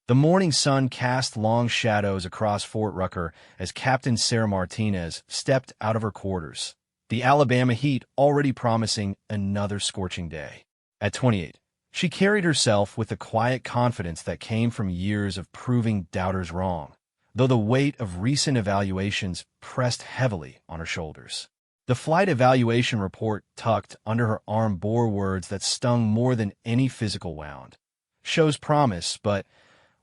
The morning sun cast long shadows across Fort Rucker as Captain Sarah Martinez stepped out of her quarters, the Alabama heat already promising another scorching day. At 28, she carried herself with the quiet confidence that came from years of proving doubters wrong, though the weight of recent evaluations pressed heavily on her shoulders. The flight evaluation report tucked under her arm bore words that stung more than any physical wound. Shows promise, but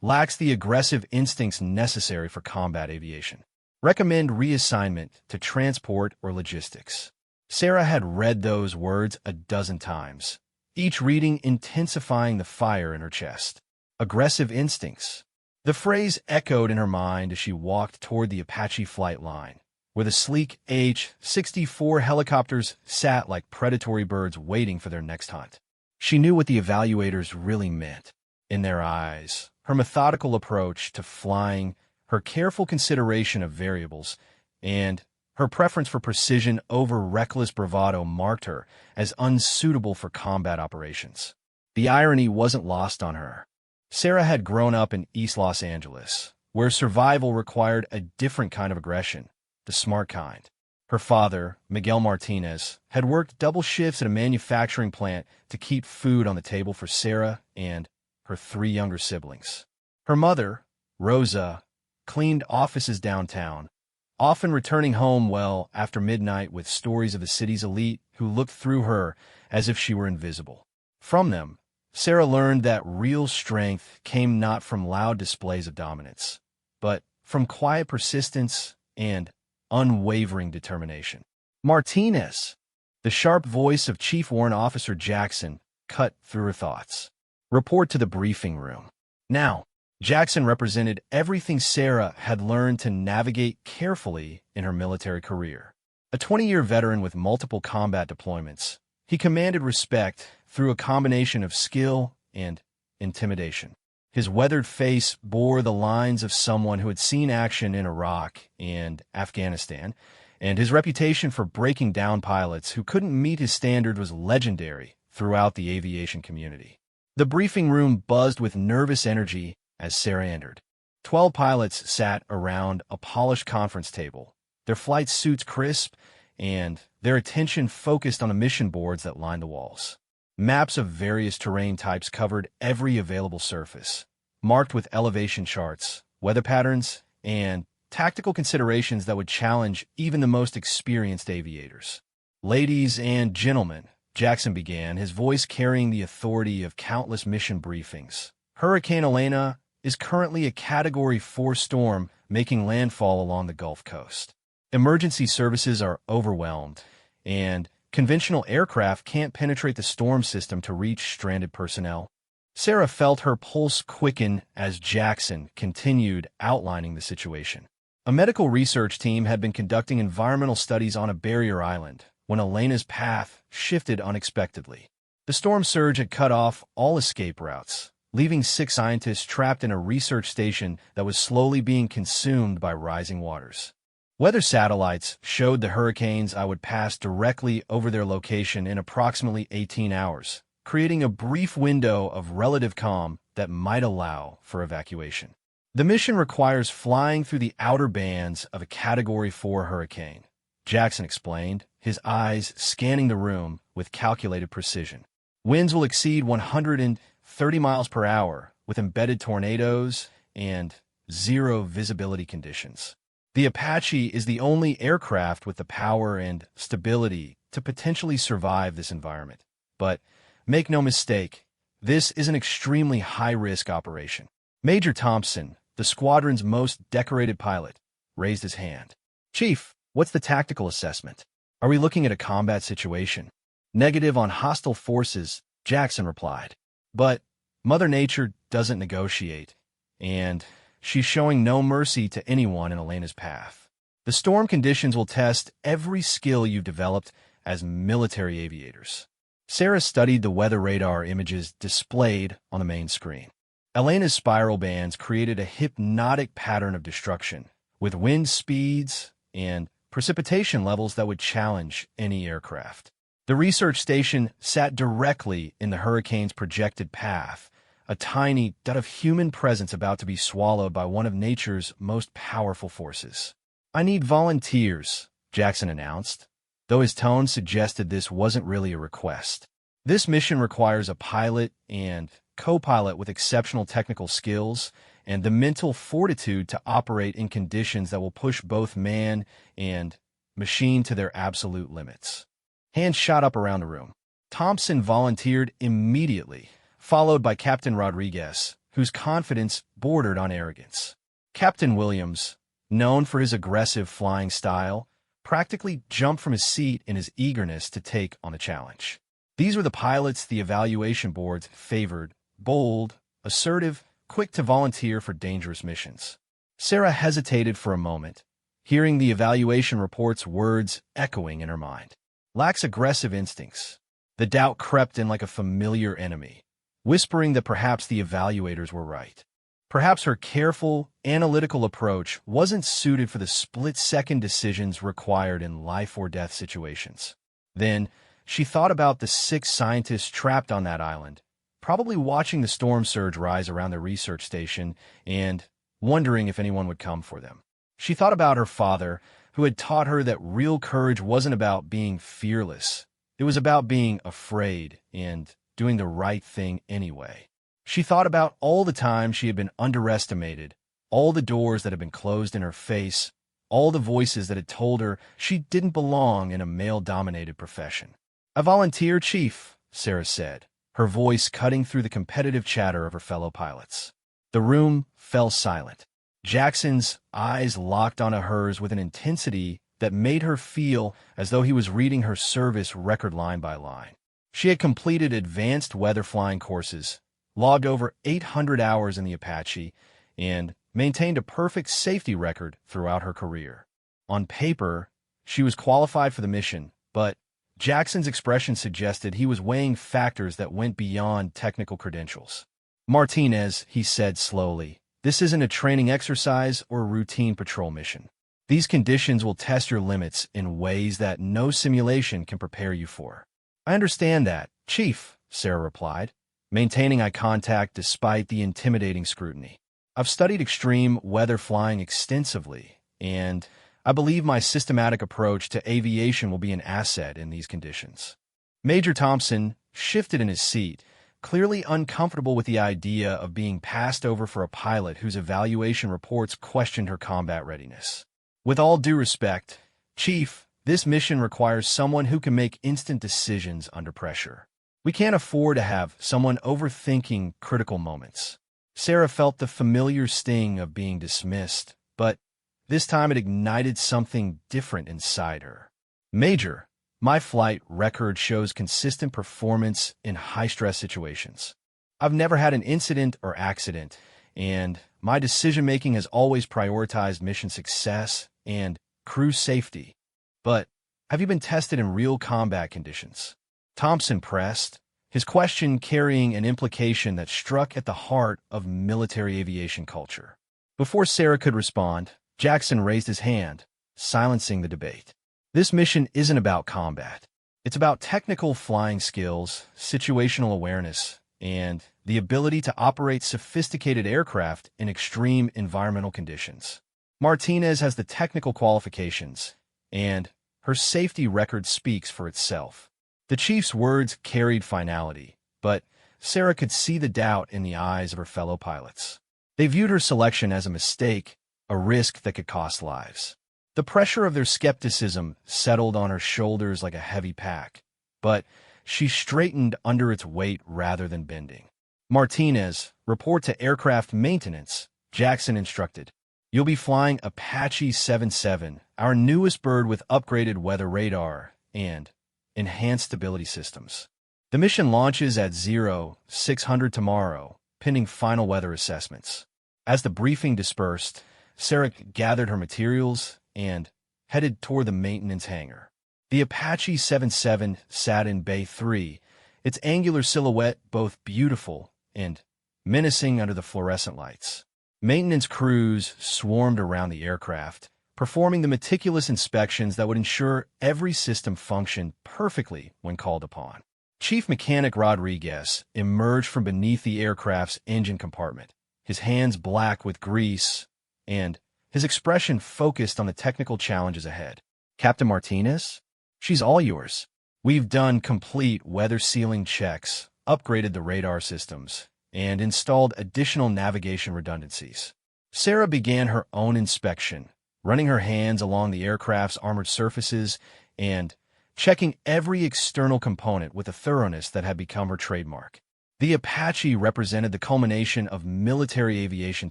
lacks the aggressive instincts necessary for combat aviation. Recommend reassignment to transport or logistics. Sarah had read those words a dozen times, each reading intensifying the fire in her chest. Aggressive instincts. The phrase echoed in her mind as she walked toward the Apache flight line, where the sleek H-64 helicopters sat like predatory birds waiting for their next hunt. She knew what the evaluators really meant. In their eyes, her methodical approach to flying, her careful consideration of variables, and her preference for precision over reckless bravado marked her as unsuitable for combat operations. The irony wasn't lost on her. Sarah had grown up in East Los Angeles, where survival required a different kind of aggression, the smart kind. Her father, Miguel Martinez, had worked double shifts at a manufacturing plant to keep food on the table for Sarah and her 3 younger siblings. Her mother, Rosa, cleaned offices downtown, often returning home well after midnight with stories of the city's elite who looked through her as if she were invisible. From them, Sarah learned that real strength came not from loud displays of dominance, but from quiet persistence and unwavering determination. Martinez, the sharp voice of Chief Warrant Officer Jackson, cut through her thoughts. Report to the briefing room. Now, Jackson represented everything Sarah had learned to navigate carefully in her military career. A 20-year veteran with multiple combat deployments, he commanded respect through a combination of skill and intimidation. His weathered face bore the lines of someone who had seen action in Iraq and Afghanistan, and his reputation for breaking down pilots who couldn't meet his standard was legendary throughout the aviation community. The briefing room buzzed with nervous energy as Sarah entered. 12 pilots sat around a polished conference table, their flight suits crisp and their attention focused on the mission boards that lined the walls. Maps of various terrain types covered every available surface, marked with elevation charts, weather patterns, and tactical considerations that would challenge even the most experienced aviators. Ladies and gentlemen, Jackson began, his voice carrying the authority of countless mission briefings. Hurricane Elena is currently a Category 4 storm making landfall along the Gulf Coast. Emergency services are overwhelmed, and conventional aircraft can't penetrate the storm system to reach stranded personnel. Sarah felt her pulse quicken as Jackson continued outlining the situation. A medical research team had been conducting environmental studies on a barrier island when Elena's path shifted unexpectedly. The storm surge had cut off all escape routes, leaving 6 scientists trapped in a research station that was slowly being consumed by rising waters. Weather satellites showed the hurricanes I would pass directly over their location in approximately 18 hours, creating a brief window of relative calm that might allow for evacuation. The mission requires flying through the outer bands of a Category 4 hurricane, Jackson explained, his eyes scanning the room with calculated precision. Winds will exceed 130 miles per hour, with embedded tornadoes and zero visibility conditions. The Apache is the only aircraft with the power and stability to potentially survive this environment. But make no mistake, this is an extremely high-risk operation. Major Thompson, the squadron's most decorated pilot, raised his hand. Chief, what's the tactical assessment? Are we looking at a combat situation? Negative on hostile forces, Jackson replied. But Mother Nature doesn't negotiate, and she's showing no mercy to anyone in Elena's path. The storm conditions will test every skill you've developed as military aviators. Sarah studied the weather radar images displayed on the main screen. Elena's spiral bands created a hypnotic pattern of destruction, with wind speeds and precipitation levels that would challenge any aircraft. The research station sat directly in the hurricane's projected path, a tiny dot of human presence about to be swallowed by one of nature's most powerful forces. "I need volunteers," Jackson announced, though his tone suggested this wasn't really a request. "This mission requires a pilot and co-pilot with exceptional technical skills and the mental fortitude to operate in conditions that will push both man and machine to their absolute limits." Hands shot up around the room. Thompson volunteered immediately, followed by Captain Rodriguez, whose confidence bordered on arrogance. Captain Williams, known for his aggressive flying style, practically jumped from his seat in his eagerness to take on the challenge. These were the pilots the evaluation boards favored: bold, assertive, quick to volunteer for dangerous missions. Sarah hesitated for a moment, hearing the evaluation report's words echoing in her mind. "Lacks aggressive instincts." The doubt crept in like a familiar enemy, whispering that perhaps the evaluators were right. Perhaps her careful, analytical approach wasn't suited for the split-second decisions required in life-or-death situations. Then, she thought about the 6 scientists trapped on that island, probably watching the storm surge rise around their research station and wondering if anyone would come for them. She thought about her father, who had taught her that real courage wasn't about being fearless. It was about being afraid and doing the right thing anyway. She thought about all the times she had been underestimated, all the doors that had been closed in her face, all the voices that had told her she didn't belong in a male-dominated profession. "I volunteer, Chief," Sarah said, her voice cutting through the competitive chatter of her fellow pilots. The room fell silent. Jackson's eyes locked onto hers with an intensity that made her feel as though he was reading her service record line by line. She had completed advanced weather flying courses, logged over 800 hours in the Apache, and maintained a perfect safety record throughout her career. On paper, she was qualified for the mission, but Jackson's expression suggested he was weighing factors that went beyond technical credentials. "Martinez," he said slowly, "this isn't a training exercise or a routine patrol mission. These conditions will test your limits in ways that no simulation can prepare you for." "I understand that, Chief," Sarah replied, maintaining eye contact despite the intimidating scrutiny. "I've studied extreme weather flying extensively, and I believe my systematic approach to aviation will be an asset in these conditions." Major Thompson shifted in his seat, clearly uncomfortable with the idea of being passed over for a pilot whose evaluation reports questioned her combat readiness. "With all due respect, Chief, this mission requires someone who can make instant decisions under pressure. We can't afford to have someone overthinking critical moments." Sarah felt the familiar sting of being dismissed, but this time it ignited something different inside her. "Major, my flight record shows consistent performance in high-stress situations. I've never had an incident or accident, and my decision-making has always prioritized mission success and crew safety. But have you been tested in real combat conditions?" Thompson pressed, his question carrying an implication that struck at the heart of military aviation culture. Before Sarah could respond, Jackson raised his hand, silencing the debate. "This mission isn't about combat. It's about technical flying skills, situational awareness, and the ability to operate sophisticated aircraft in extreme environmental conditions. Martinez has the technical qualifications, and her safety record speaks for itself." The chief's words carried finality, but Sarah could see the doubt in the eyes of her fellow pilots. They viewed her selection as a mistake, a risk that could cost lives. The pressure of their skepticism settled on her shoulders like a heavy pack, but she straightened under its weight rather than bending. "Martinez, report to aircraft maintenance," Jackson instructed. "You'll be flying Apache 77, our newest bird with upgraded weather radar and enhanced stability systems. The mission launches at 0600 tomorrow, pending final weather assessments." As the briefing dispersed, Sarah gathered her materials and headed toward the maintenance hangar. The Apache 77 sat in Bay 3, its angular silhouette both beautiful and menacing under the fluorescent lights. Maintenance crews swarmed around the aircraft, performing the meticulous inspections that would ensure every system functioned perfectly when called upon. Chief Mechanic Rodriguez emerged from beneath the aircraft's engine compartment, his hands black with grease, and his expression focused on the technical challenges ahead. Captain Martinez? She's all yours. We've done complete weather sealing checks, upgraded the radar systems, and installed additional navigation redundancies. Sarah began her own inspection, running her hands along the aircraft's armored surfaces and checking every external component with a thoroughness that had become her trademark. The Apache represented the culmination of military aviation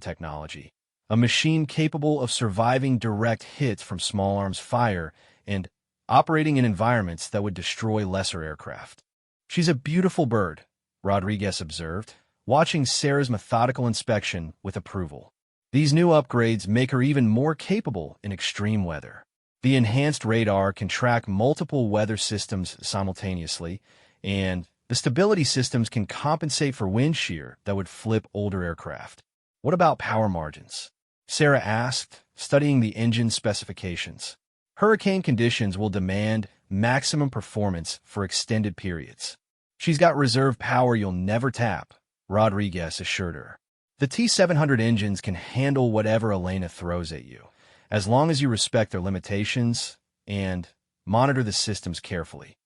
technology, a machine capable of surviving direct hits from small arms fire and operating in environments that would destroy lesser aircraft. She's a beautiful bird, Rodriguez observed, watching Sarah's methodical inspection with approval. These new upgrades make her even more capable in extreme weather. The enhanced radar can track multiple weather systems simultaneously, and the stability systems can compensate for wind shear that would flip older aircraft. What about power margins? Sarah asked, studying the engine specifications. Hurricane conditions will demand maximum performance for extended periods. She's got reserve power you'll never tap, Rodriguez assured her. The T-700 engines can handle whatever Elena throws at you, as long as you respect their limitations and monitor the systems carefully.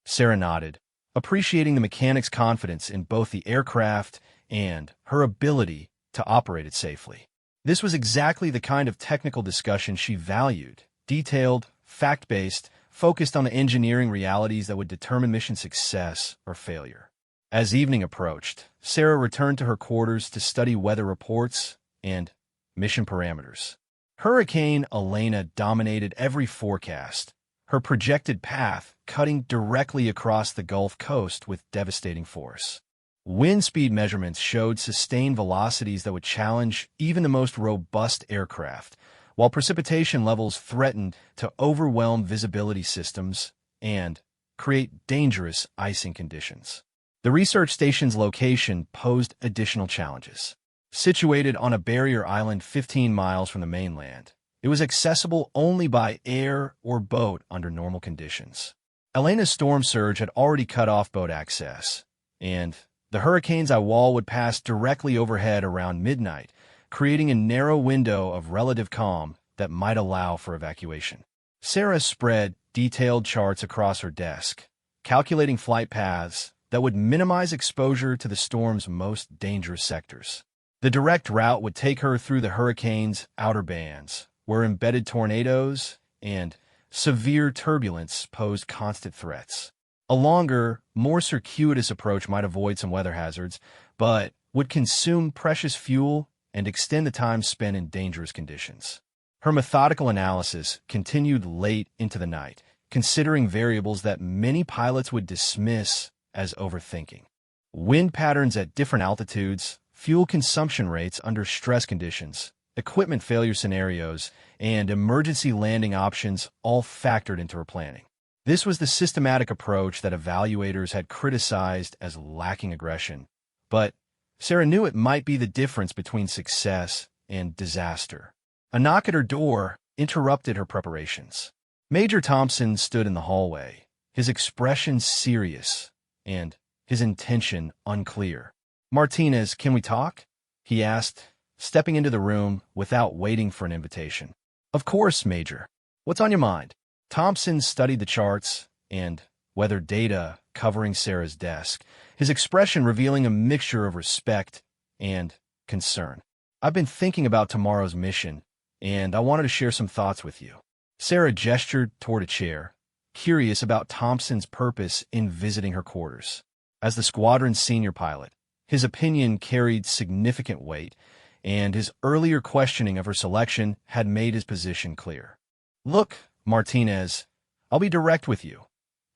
Sarah nodded, appreciating the mechanic's confidence in both the aircraft and her ability to operate it safely. This was exactly the kind of technical discussion she valued, detailed, fact-based, focused on the engineering realities that would determine mission success or failure. As evening approached, Sarah returned to her quarters to study weather reports and mission parameters. Hurricane Elena dominated every forecast, her projected path cutting directly across the Gulf Coast with devastating force. Wind speed measurements showed sustained velocities that would challenge even the most robust aircraft, while precipitation levels threatened to overwhelm visibility systems and create dangerous icing conditions. The research station's location posed additional challenges. Situated on a barrier island 15 miles from the mainland, it was accessible only by air or boat under normal conditions. Elena's storm surge had already cut off boat access, and the hurricane's eye wall would pass directly overhead around midnight, creating a narrow window of relative calm that might allow for evacuation. Sarah spread detailed charts across her desk, calculating flight paths that would minimize exposure to the storm's most dangerous sectors. The direct route would take her through the hurricane's outer bands, where embedded tornadoes and severe turbulence posed constant threats. A longer, more circuitous approach might avoid some weather hazards, but would consume precious fuel and extend the time spent in dangerous conditions. Her methodical analysis continued late into the night, considering variables that many pilots would dismiss as overthinking. Wind patterns at different altitudes, fuel consumption rates under stress conditions, equipment failure scenarios, and emergency landing options all factored into her planning. This was the systematic approach that evaluators had criticized as lacking aggression, but Sarah knew it might be the difference between success and disaster. A knock at her door interrupted her preparations. Major Thompson stood in the hallway, his expression serious and his intention unclear. "Martinez, can we talk?" he asked, stepping into the room without waiting for an invitation. "Of course, Major. What's on your mind?" Thompson studied the charts and weather data covering Sarah's desk, his expression revealing a mixture of respect and concern. "I've been thinking about tomorrow's mission, and I wanted to share some thoughts with you." Sarah gestured toward a chair, curious about Thompson's purpose in visiting her quarters. As the squadron's senior pilot, his opinion carried significant weight, and his earlier questioning of her selection had made his position clear. "Look, Martinez, I'll be direct with you,"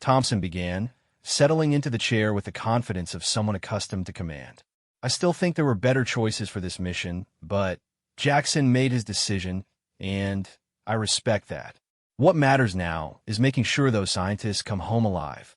Thompson began, settling into the chair with the confidence of someone accustomed to command. "I still think there were better choices for this mission, but Jackson made his decision, and I respect that. What matters now is making sure those scientists come home alive."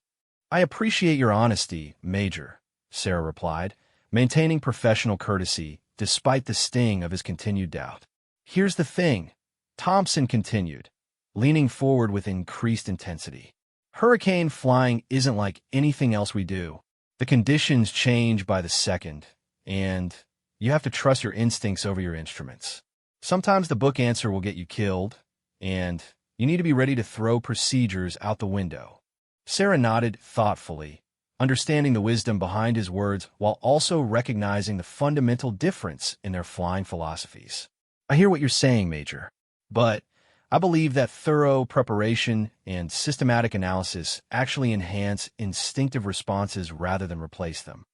"I appreciate your honesty, Major," Sarah replied, maintaining professional courtesy despite the sting of his continued doubt. "Here's the thing," Thompson continued, leaning forward with increased intensity. Hurricane flying isn't like anything else we do. The conditions change by the second, and you have to trust your instincts over your instruments. Sometimes the book answer will get you killed, and you need to be ready to throw procedures out the window. Sarah nodded thoughtfully, understanding the wisdom behind his words while also recognizing the fundamental difference in their flying philosophies. I hear what you're saying, Major, but I believe that thorough preparation and systematic analysis actually enhance instinctive responses rather than replace them.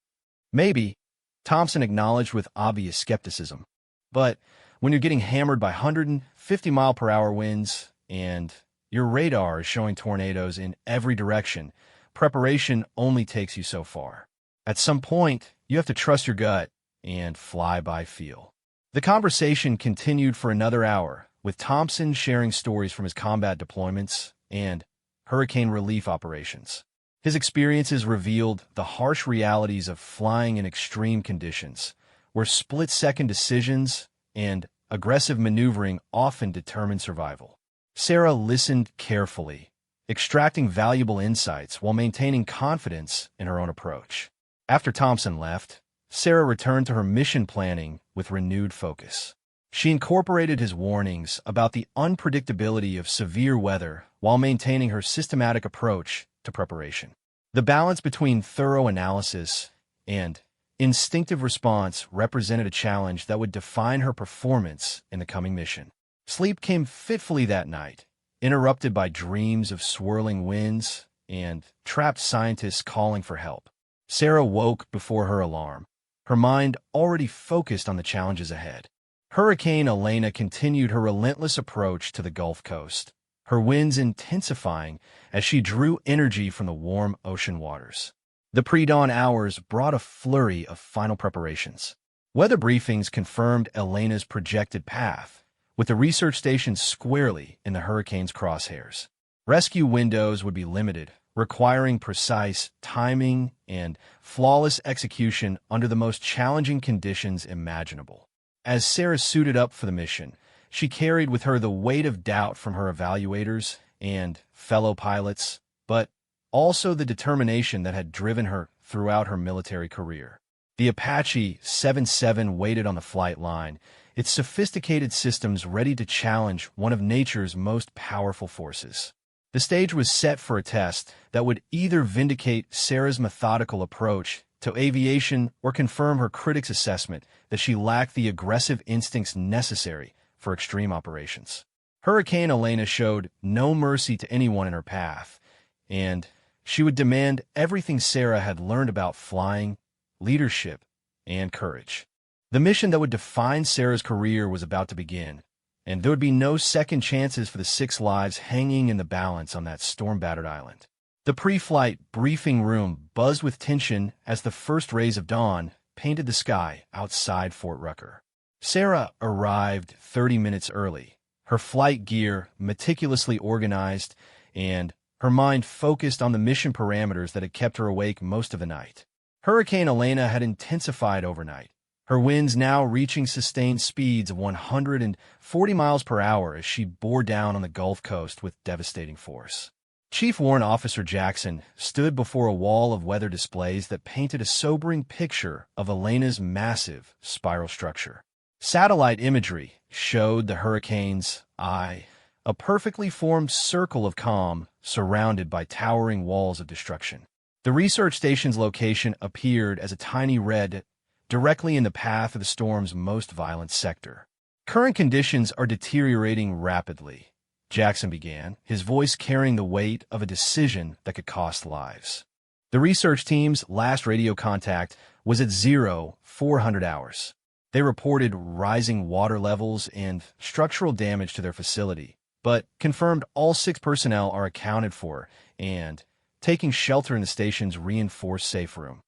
Maybe, Thompson acknowledged with obvious skepticism, but when you're getting hammered by 150-mile-per-hour winds and your radar is showing tornadoes in every direction, preparation only takes you so far. At some point, you have to trust your gut and fly by feel. The conversation continued for another hour, with Thompson sharing stories from his combat deployments and hurricane relief operations. His experiences revealed the harsh realities of flying in extreme conditions, where split-second decisions and aggressive maneuvering often determine survival. Sarah listened carefully, extracting valuable insights while maintaining confidence in her own approach. After Thompson left, Sarah returned to her mission planning with renewed focus. She incorporated his warnings about the unpredictability of severe weather while maintaining her systematic approach to preparation. The balance between thorough analysis and instinctive response represented a challenge that would define her performance in the coming mission. Sleep came fitfully that night, interrupted by dreams of swirling winds and trapped scientists calling for help. Sarah woke before her alarm, her mind already focused on the challenges ahead. Hurricane Elena continued her relentless approach to the Gulf Coast, her winds intensifying as she drew energy from the warm ocean waters. The pre-dawn hours brought a flurry of final preparations. Weather briefings confirmed Elena's projected path, with the research station squarely in the hurricane's crosshairs. Rescue windows would be limited, requiring precise timing and flawless execution under the most challenging conditions imaginable. As Sarah suited up for the mission, she carried with her the weight of doubt from her evaluators and fellow pilots, but also the determination that had driven her throughout her military career. The Apache 7-7 waited on the flight line, its sophisticated systems ready to challenge one of nature's most powerful forces. The stage was set for a test that would either vindicate Sarah's methodical approach to aviation or confirm her critics' assessment that she lacked the aggressive instincts necessary for extreme operations. Hurricane Elena showed no mercy to anyone in her path, and she would demand everything Sarah had learned about flying, leadership, and courage. The mission that would define Sarah's career was about to begin, and there would be no second chances for the 6 lives hanging in the balance on that storm-battered island. The pre-flight briefing room buzzed with tension as the first rays of dawn painted the sky outside Fort Rucker. Sarah arrived 30 minutes early, her flight gear meticulously organized and her mind focused on the mission parameters that had kept her awake most of the night. Hurricane Elena had intensified overnight, her winds now reaching sustained speeds of 140 miles per hour as she bore down on the Gulf Coast with devastating force. Chief Warrant Officer Jackson stood before a wall of weather displays that painted a sobering picture of Elena's massive spiral structure. Satellite imagery showed the hurricane's eye, a perfectly formed circle of calm surrounded by towering walls of destruction. The research station's location appeared as a tiny red directly in the path of the storm's most violent sector. Current conditions are deteriorating rapidly, Jackson began, his voice carrying the weight of a decision that could cost lives. The research team's last radio contact was at 0400 hours. They reported rising water levels and structural damage to their facility, but confirmed all 6 personnel are accounted for and taking shelter in the station's reinforced safe room.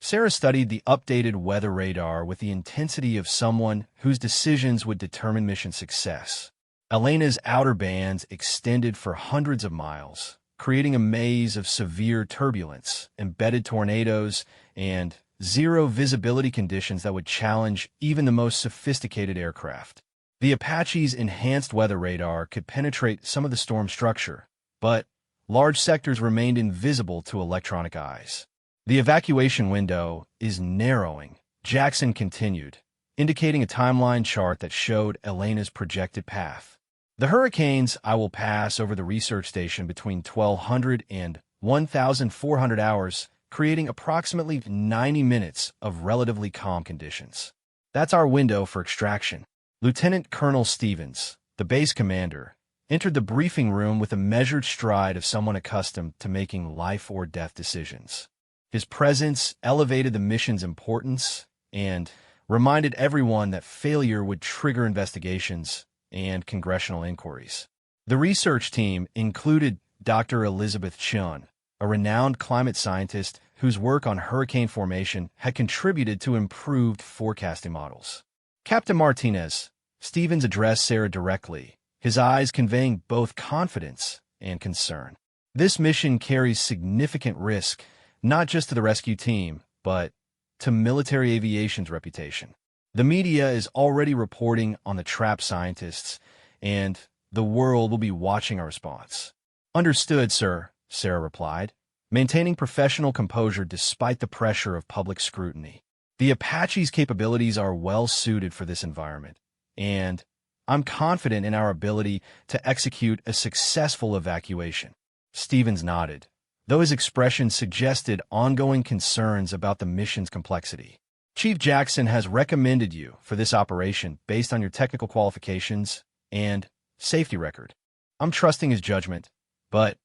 Sarah studied the updated weather radar with the intensity of someone whose decisions would determine mission success. Elena's outer bands extended for hundreds of miles, creating a maze of severe turbulence, embedded tornadoes, and zero visibility conditions that would challenge even the most sophisticated aircraft. The Apache's enhanced weather radar could penetrate some of the storm structure, but large sectors remained invisible to electronic eyes. The evacuation window is narrowing, Jackson continued, indicating a timeline chart that showed Elena's projected path. The hurricanes I will pass over the research station between 1200 and 1400 hours, creating approximately 90 minutes of relatively calm conditions. That's our window for extraction. Lieutenant Colonel Stevens, the base commander, entered the briefing room with a measured stride of someone accustomed to making life-or-death decisions. His presence elevated the mission's importance and reminded everyone that failure would trigger investigations and congressional inquiries. The research team included Dr. Elizabeth Chun, a renowned climate scientist whose work on hurricane formation had contributed to improved forecasting models. Captain Martinez, Stevens addressed Sarah directly, his eyes conveying both confidence and concern. This mission carries significant risk, not just to the rescue team, but to military aviation's reputation. The media is already reporting on the trapped scientists, and the world will be watching our response. Understood, sir, Sarah replied, maintaining professional composure despite the pressure of public scrutiny. The Apache's capabilities are well suited for this environment, and I'm confident in our ability to execute a successful evacuation. Stevens nodded, though his expression suggested ongoing concerns about the mission's complexity. Chief Jackson has recommended you for this operation based on your technical qualifications and safety record. I'm trusting his judgment, but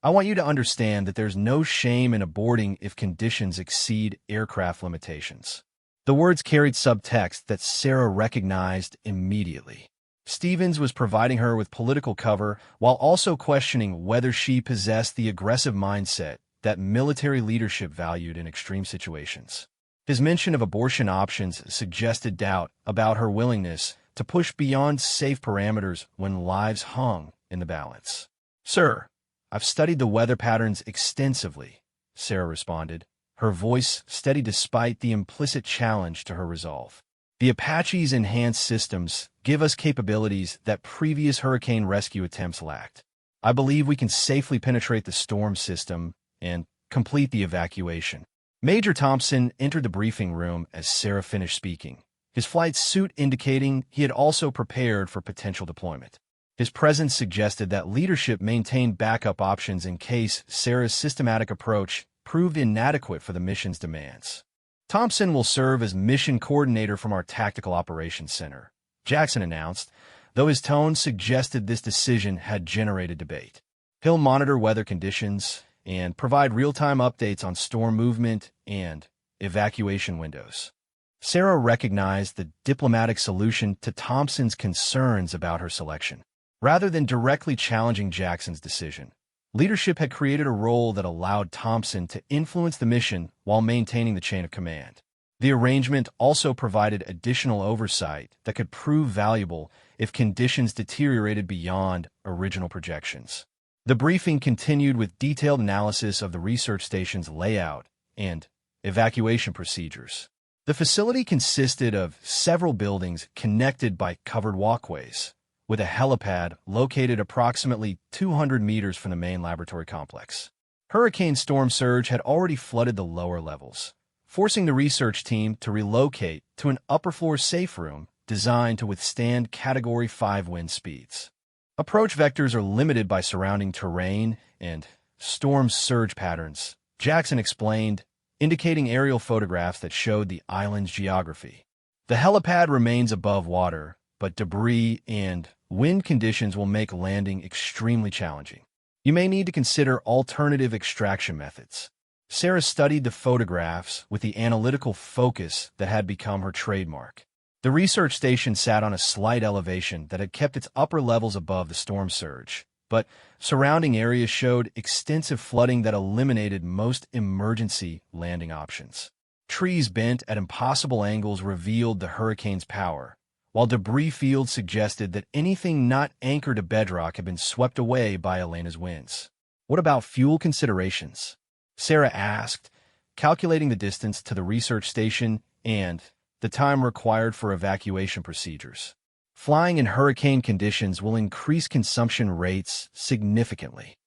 I want you to understand that there's no shame in aborting if conditions exceed aircraft limitations. The words carried subtext that Sarah recognized immediately. Stevens was providing her with political cover while also questioning whether she possessed the aggressive mindset that military leadership valued in extreme situations. His mention of abortion options suggested doubt about her willingness to push beyond safe parameters when lives hung in the balance. Sir, I've studied the weather patterns extensively, Sarah responded, her voice steady despite the implicit challenge to her resolve. The Apache's enhanced systems give us capabilities that previous hurricane rescue attempts lacked. I believe we can safely penetrate the storm system and complete the evacuation. Major Thompson entered the briefing room as Sarah finished speaking, his flight suit indicating he had also prepared for potential deployment. His presence suggested that leadership maintained backup options in case Sarah's systematic approach proved inadequate for the mission's demands. Thompson will serve as mission coordinator from our Tactical Operations Center, Jackson announced, though his tone suggested this decision had generated debate. He'll monitor weather conditions and provide real-time updates on storm movement and evacuation windows. Sarah recognized the diplomatic solution to Thompson's concerns about her selection. Rather than directly challenging Jackson's decision, leadership had created a role that allowed Thompson to influence the mission while maintaining the chain of command. The arrangement also provided additional oversight that could prove valuable if conditions deteriorated beyond original projections. The briefing continued with detailed analysis of the research station's layout and evacuation procedures. The facility consisted of several buildings connected by covered walkways, with a helipad located approximately 200 meters from the main laboratory complex. Hurricane storm surge had already flooded the lower levels, forcing the research team to relocate to an upper-floor safe room designed to withstand Category 5 wind speeds. Approach vectors are limited by surrounding terrain and storm surge patterns, Jackson explained, indicating aerial photographs that showed the island's geography. The helipad remains above water, but debris and wind conditions will make landing extremely challenging. You may need to consider alternative extraction methods. Sarah studied the photographs with the analytical focus that had become her trademark. The research station sat on a slight elevation that had kept its upper levels above the storm surge, but surrounding areas showed extensive flooding that eliminated most emergency landing options. Trees bent at impossible angles revealed the hurricane's power, while debris fields suggested that anything not anchored to bedrock had been swept away by Elena's winds. What about fuel considerations? Sarah asked, calculating the distance to the research station and the time required for evacuation procedures. Flying in hurricane conditions will increase consumption rates significantly.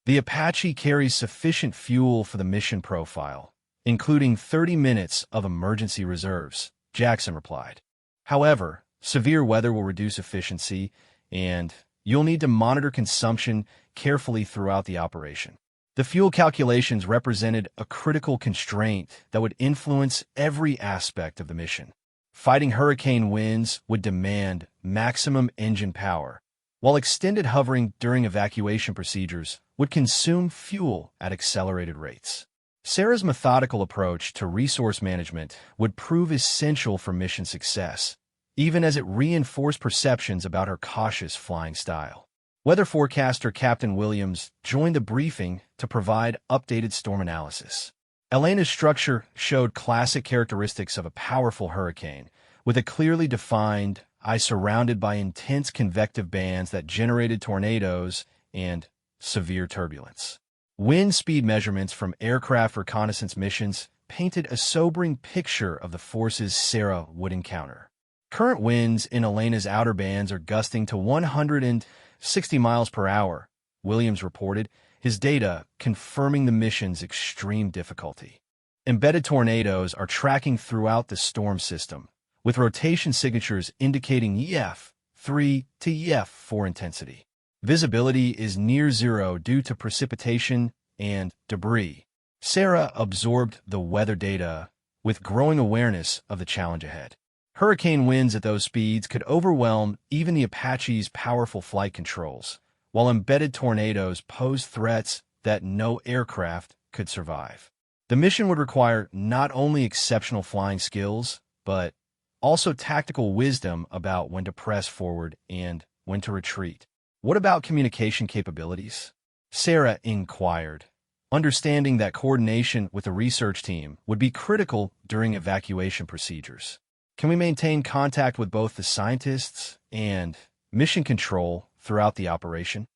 The Apache carries sufficient fuel for the mission profile, including 30 minutes of emergency reserves, Jackson replied. However, severe weather will reduce efficiency, and you'll need to monitor consumption carefully throughout the operation. The fuel calculations represented a critical constraint that would influence every aspect of the mission. Fighting hurricane winds would demand maximum engine power, while extended hovering during evacuation procedures would consume fuel at accelerated rates. Sarah's methodical approach to resource management would prove essential for mission success, even as it reinforced perceptions about her cautious flying style. Weather forecaster Captain Williams joined the briefing to provide updated storm analysis. Elena's structure showed classic characteristics of a powerful hurricane, with a clearly defined eye surrounded by intense convective bands that generated tornadoes and severe turbulence. Wind speed measurements from aircraft reconnaissance missions painted a sobering picture of the forces Sarah would encounter. Current winds in Elena's outer bands are gusting to 160 miles per hour, Williams reported, his data confirming the mission's extreme difficulty. Embedded tornadoes are tracking throughout the storm system, with rotation signatures indicating EF3 to EF4 intensity. Visibility is near zero due to precipitation and debris. Sarah absorbed the weather data with growing awareness of the challenge ahead. Hurricane winds at those speeds could overwhelm even the Apache's powerful flight controls, while embedded tornadoes pose threats that no aircraft could survive. The mission would require not only exceptional flying skills, but also tactical wisdom about when to press forward and when to retreat. What about communication capabilities? Sarah inquired, understanding that coordination with the research team would be critical during evacuation procedures. Can we maintain contact with both the scientists and mission control throughout the operation?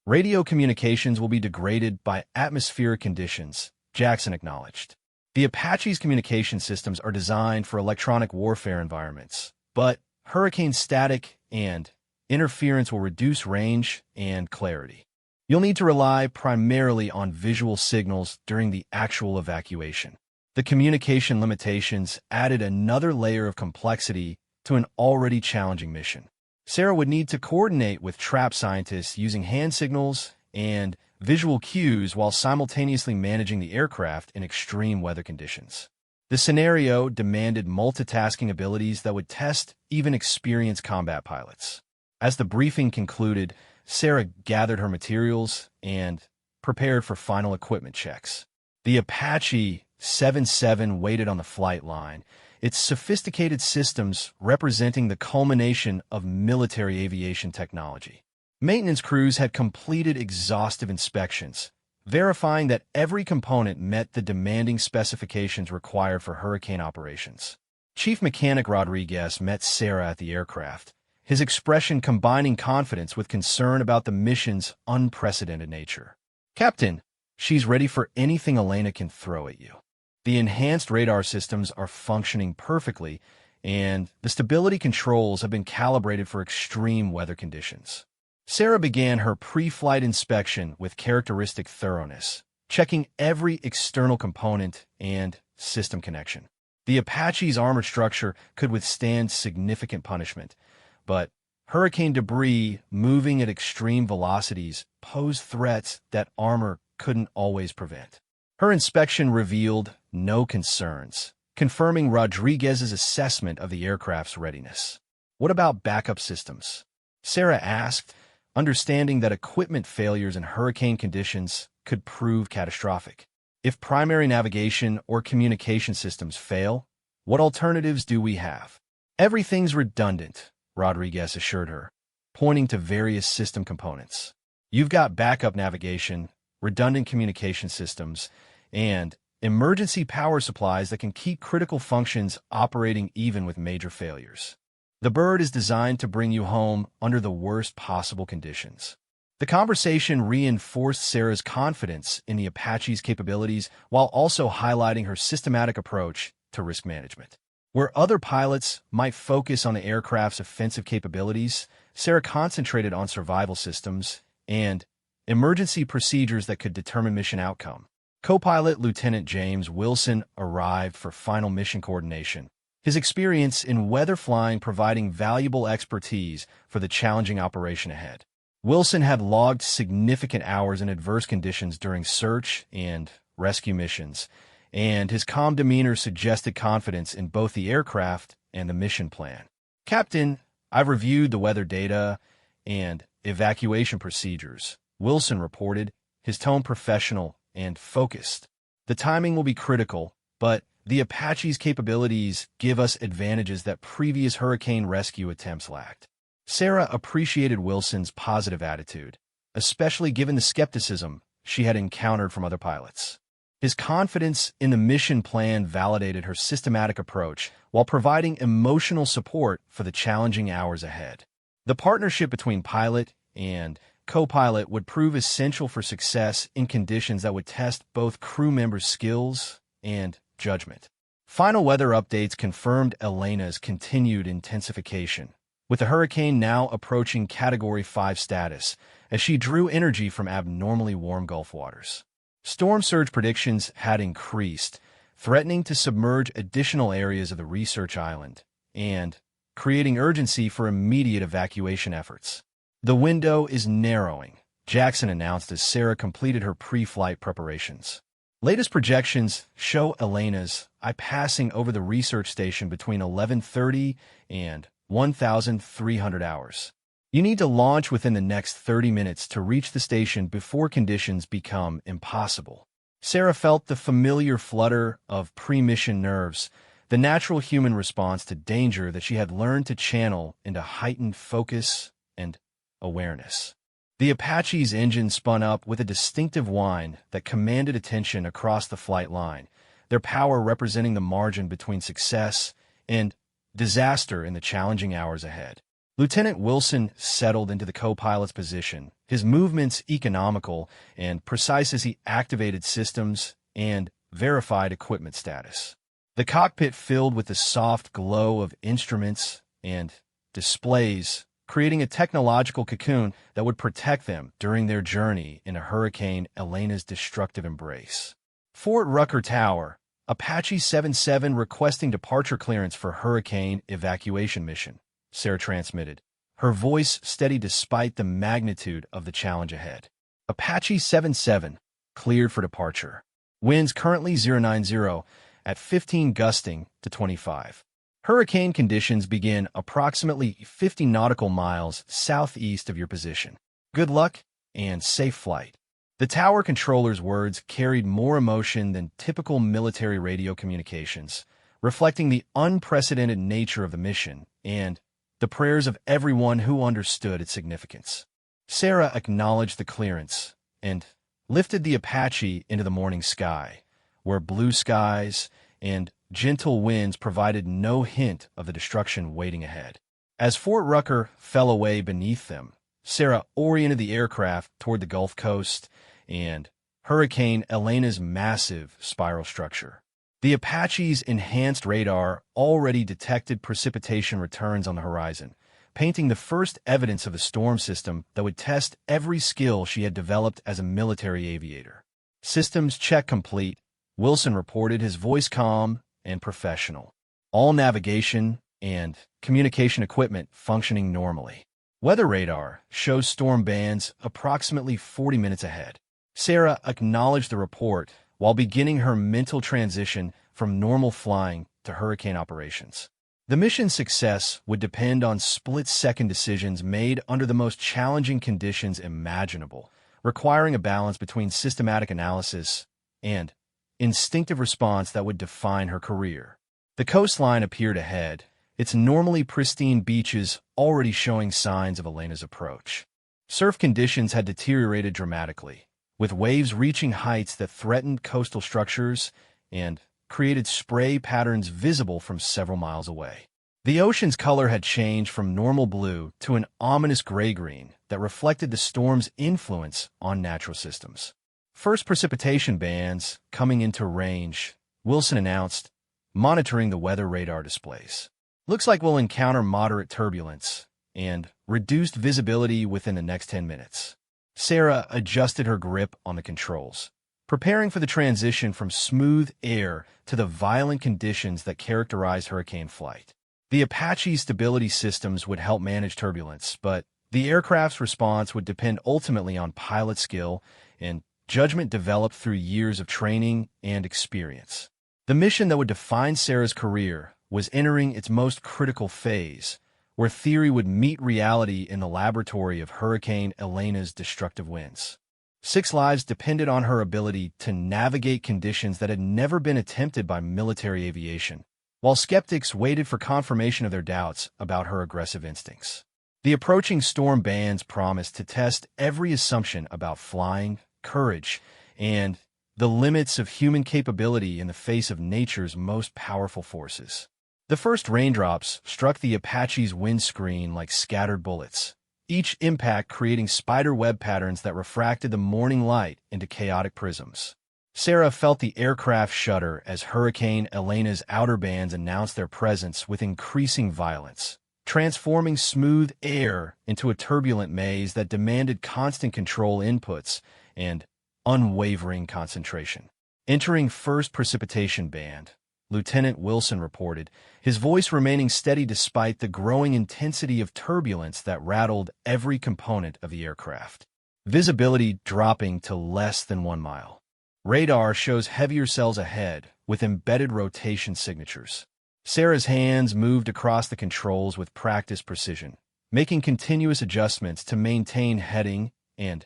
Radio communications will be degraded by atmospheric conditions, Jackson acknowledged. The Apache's communication systems are designed for electronic warfare environments, but hurricane static and interference will reduce range and clarity. You'll need to rely primarily on visual signals during the actual evacuation. The communication limitations added another layer of complexity to an already challenging mission. Sarah would need to coordinate with trap scientists using hand signals and visual cues while simultaneously managing the aircraft in extreme weather conditions. The scenario demanded multitasking abilities that would test even experienced combat pilots. As the briefing concluded, Sarah gathered her materials and prepared for final equipment checks. The Apache 7-7 waited on the flight line, its sophisticated systems representing the culmination of military aviation technology. Maintenance crews had completed exhaustive inspections, verifying that every component met the demanding specifications required for hurricane operations. Chief Mechanic Rodriguez met Sarah at the aircraft, his expression combining confidence with concern about the mission's unprecedented nature. "Captain, she's ready for anything Elena can throw at you. The enhanced radar systems are functioning perfectly, and the stability controls have been calibrated for extreme weather conditions." Sarah began her pre-flight inspection with characteristic thoroughness, checking every external component and system connection. The Apache's armor structure could withstand significant punishment, but hurricane debris moving at extreme velocities posed threats that armor couldn't always prevent. Her inspection revealed no concerns, confirming Rodriguez's assessment of the aircraft's readiness. "What about backup systems?" Sarah asked, understanding that equipment failures in hurricane conditions could prove catastrophic. If primary navigation or communication systems fail, what alternatives do we have? "Everything's redundant," Rodriguez assured her, pointing to various system components. "You've got backup navigation, redundant communication systems, and emergency power supplies that can keep critical functions operating even with major failures. The bird is designed to bring you home under the worst possible conditions." The conversation reinforced Sarah's confidence in the Apache's capabilities while also highlighting her systematic approach to risk management. Where other pilots might focus on the aircraft's offensive capabilities, Sarah concentrated on survival systems and emergency procedures that could determine mission outcome. Co-pilot Lieutenant James Wilson arrived for final mission coordination, his experience in weather flying providing valuable expertise for the challenging operation ahead. Wilson had logged significant hours in adverse conditions during search and rescue missions, and his calm demeanor suggested confidence in both the aircraft and the mission plan. "Captain, I've reviewed the weather data and evacuation procedures," Wilson reported, his tone professional and focused. "The timing will be critical, but the Apache's capabilities give us advantages that previous hurricane rescue attempts lacked." Sarah appreciated Wilson's positive attitude, especially given the skepticism she had encountered from other pilots. His confidence in the mission plan validated her systematic approach while providing emotional support for the challenging hours ahead. The partnership between pilot and co-pilot would prove essential for success in conditions that would test both crew members' skills and judgment. Final weather updates confirmed Elena's continued intensification, with the hurricane now approaching Category 5 status as she drew energy from abnormally warm Gulf waters. Storm surge predictions had increased, threatening to submerge additional areas of the research island and creating urgency for immediate evacuation efforts. "The window is narrowing," Jackson announced as Sarah completed her pre-flight preparations. Latest projections show Elena's passing over the research station between 11:30 and 1,300 hours. "You need to launch within the next 30 minutes to reach the station before conditions become impossible." Sarah felt the familiar flutter of pre-mission nerves, the natural human response to danger that she had learned to channel into heightened focus and awareness. The Apache's engine spun up with a distinctive whine that commanded attention across the flight line, their power representing the margin between success and disaster in the challenging hours ahead. Lieutenant Wilson settled into the co-pilot's position, his movements economical and precise as he activated systems and verified equipment status. The cockpit filled with the soft glow of instruments and displays, creating a technological cocoon that would protect them during their journey in a Hurricane Elena's destructive embrace. Fort Rucker Tower, Apache 77 requesting departure clearance for hurricane evacuation mission, Sarah transmitted, her voice steady despite the magnitude of the challenge ahead. "Apache 77, cleared for departure. Winds currently 090 at 15 gusting to 25. Hurricane conditions begin approximately 50 nautical miles southeast of your position. Good luck and safe flight." The tower controller's words carried more emotion than typical military radio communications, reflecting the unprecedented nature of the mission and the prayers of everyone who understood its significance. Sarah acknowledged the clearance and lifted the Apache into the morning sky, where blue skies and gentle winds provided no hint of the destruction waiting ahead. As Fort Rucker fell away beneath them, Sarah oriented the aircraft toward the Gulf Coast and Hurricane Elena's massive spiral structure. The Apache's enhanced radar already detected precipitation returns on the horizon, painting the first evidence of a storm system that would test every skill she had developed as a military aviator. "Systems check complete," Wilson reported, his voice calm and professional. "All navigation and communication equipment functioning normally. Weather radar shows storm bands approximately 40 minutes ahead." Sarah acknowledged the report while beginning her mental transition from normal flying to hurricane operations. The mission's success would depend on split-second decisions made under the most challenging conditions imaginable, requiring a balance between systematic analysis and instinctive response that would define her career. The coastline appeared ahead, its normally pristine beaches already showing signs of Elena's approach. Surf conditions had deteriorated dramatically, with waves reaching heights that threatened coastal structures and created spray patterns visible from several miles away. The ocean's color had changed from normal blue to an ominous gray-green that reflected the storm's influence on natural systems. "First precipitation bands coming into range," Wilson announced, monitoring the weather radar displays. "Looks like we'll encounter moderate turbulence and reduced visibility within the next 10 minutes. Sarah adjusted her grip on the controls, preparing for the transition from smooth air to the violent conditions that characterized hurricane flight. The Apache's stability systems would help manage turbulence, but the aircraft's response would depend ultimately on pilot skill and judgment developed through years of training and experience. The mission that would define Sarah's career was entering its most critical phase, where theory would meet reality in the laboratory of Hurricane Elena's destructive winds. 6 lives depended on her ability to navigate conditions that had never been attempted by military aviation, while skeptics waited for confirmation of their doubts about her aggressive instincts. The approaching storm bands promised to test every assumption about flying, courage, and the limits of human capability in the face of nature's most powerful forces. The first raindrops struck the Apache's windscreen like scattered bullets, each impact creating spider web patterns that refracted the morning light into chaotic prisms. Sarah felt the aircraft shudder as Hurricane Elena's outer bands announced their presence with increasing violence, transforming smooth air into a turbulent maze that demanded constant control inputs and unwavering concentration. Entering first precipitation band, Lieutenant Wilson reported, his voice remaining steady despite the growing intensity of turbulence that rattled every component of the aircraft. Visibility dropping to less than 1 mile. Radar shows heavier cells ahead, with embedded rotation signatures. Sarah's hands moved across the controls with practiced precision, making continuous adjustments to maintain heading and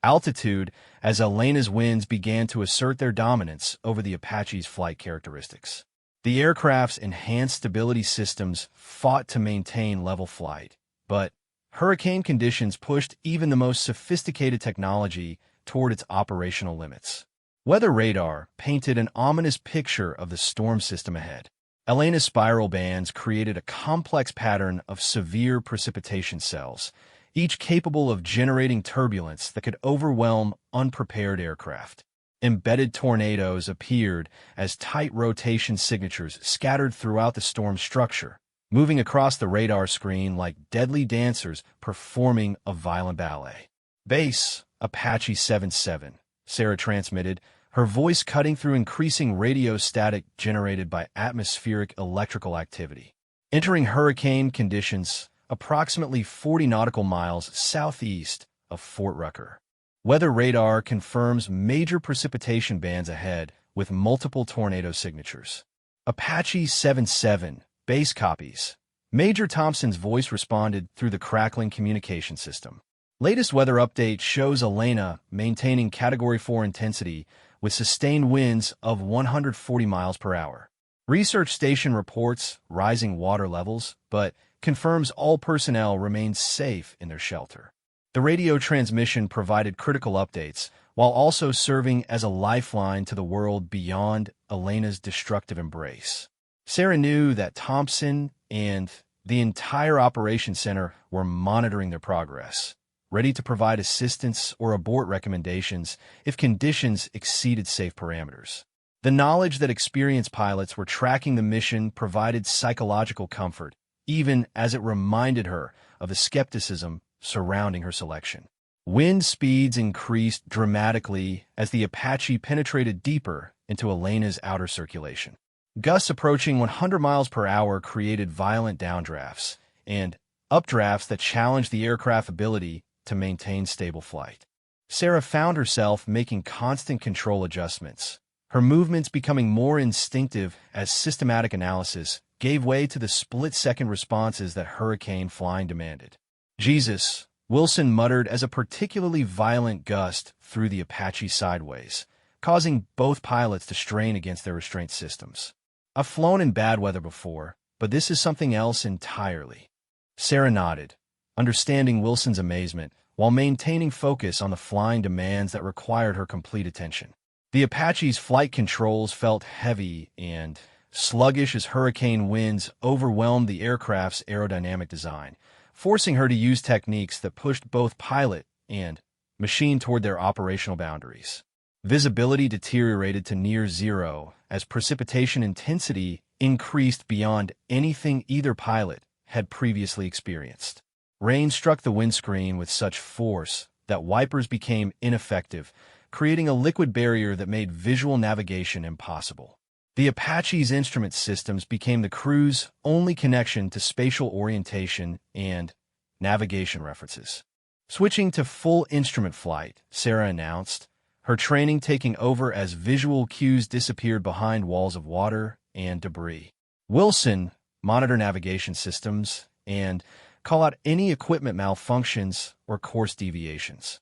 altitude as Elena's winds began to assert their dominance over the Apache's flight characteristics. The aircraft's enhanced stability systems fought to maintain level flight, but hurricane conditions pushed even the most sophisticated technology toward its operational limits. Weather radar painted an ominous picture of the storm system ahead. Elena's spiral bands created a complex pattern of severe precipitation cells, each capable of generating turbulence that could overwhelm unprepared aircraft. Embedded tornadoes appeared as tight rotation signatures scattered throughout the storm structure, moving across the radar screen like deadly dancers performing a violent ballet. Base, Apache 77, Sarah transmitted, her voice cutting through increasing radio static generated by atmospheric electrical activity. Entering hurricane conditions approximately 40 nautical miles southeast of Fort Rucker. Weather radar confirms major precipitation bands ahead with multiple tornado signatures. Apache 77, base copies. Major Thompson's voice responded through the crackling communication system. Latest weather update shows Elena maintaining Category 4 intensity with sustained winds of 140 miles per hour. Research station reports rising water levels, but confirms all personnel remain safe in their shelter. The radio transmission provided critical updates, while also serving as a lifeline to the world beyond Elena's destructive embrace. Sarah knew that Thompson and the entire operations center were monitoring their progress, ready to provide assistance or abort recommendations if conditions exceeded safe parameters. The knowledge that experienced pilots were tracking the mission provided psychological comfort, even as it reminded her of the skepticism surrounding her selection. Wind speeds increased dramatically as the Apache penetrated deeper into Elena's outer circulation. Gusts approaching 100 miles per hour created violent downdrafts and updrafts that challenged the aircraft's ability to maintain stable flight. Sarah found herself making constant control adjustments, her movements becoming more instinctive as systematic analysis gave way to the split-second responses that hurricane flying demanded. Jesus, Wilson muttered as a particularly violent gust threw the Apache sideways, causing both pilots to strain against their restraint systems. I've flown in bad weather before, but this is something else entirely. Sarah nodded, understanding Wilson's amazement, while maintaining focus on the flying demands that required her complete attention. The Apache's flight controls felt heavy and sluggish as hurricane winds overwhelmed the aircraft's aerodynamic design, forcing her to use techniques that pushed both pilot and machine toward their operational boundaries. Visibility deteriorated to near zero as precipitation intensity increased beyond anything either pilot had previously experienced. Rain struck the windscreen with such force that wipers became ineffective, creating a liquid barrier that made visual navigation impossible. The Apache's instrument systems became the crew's only connection to spatial orientation and navigation references. Switching to full instrument flight, Sarah announced, her training taking over as visual cues disappeared behind walls of water and debris. Wilson, monitor navigation systems, and call out any equipment malfunctions or course deviations.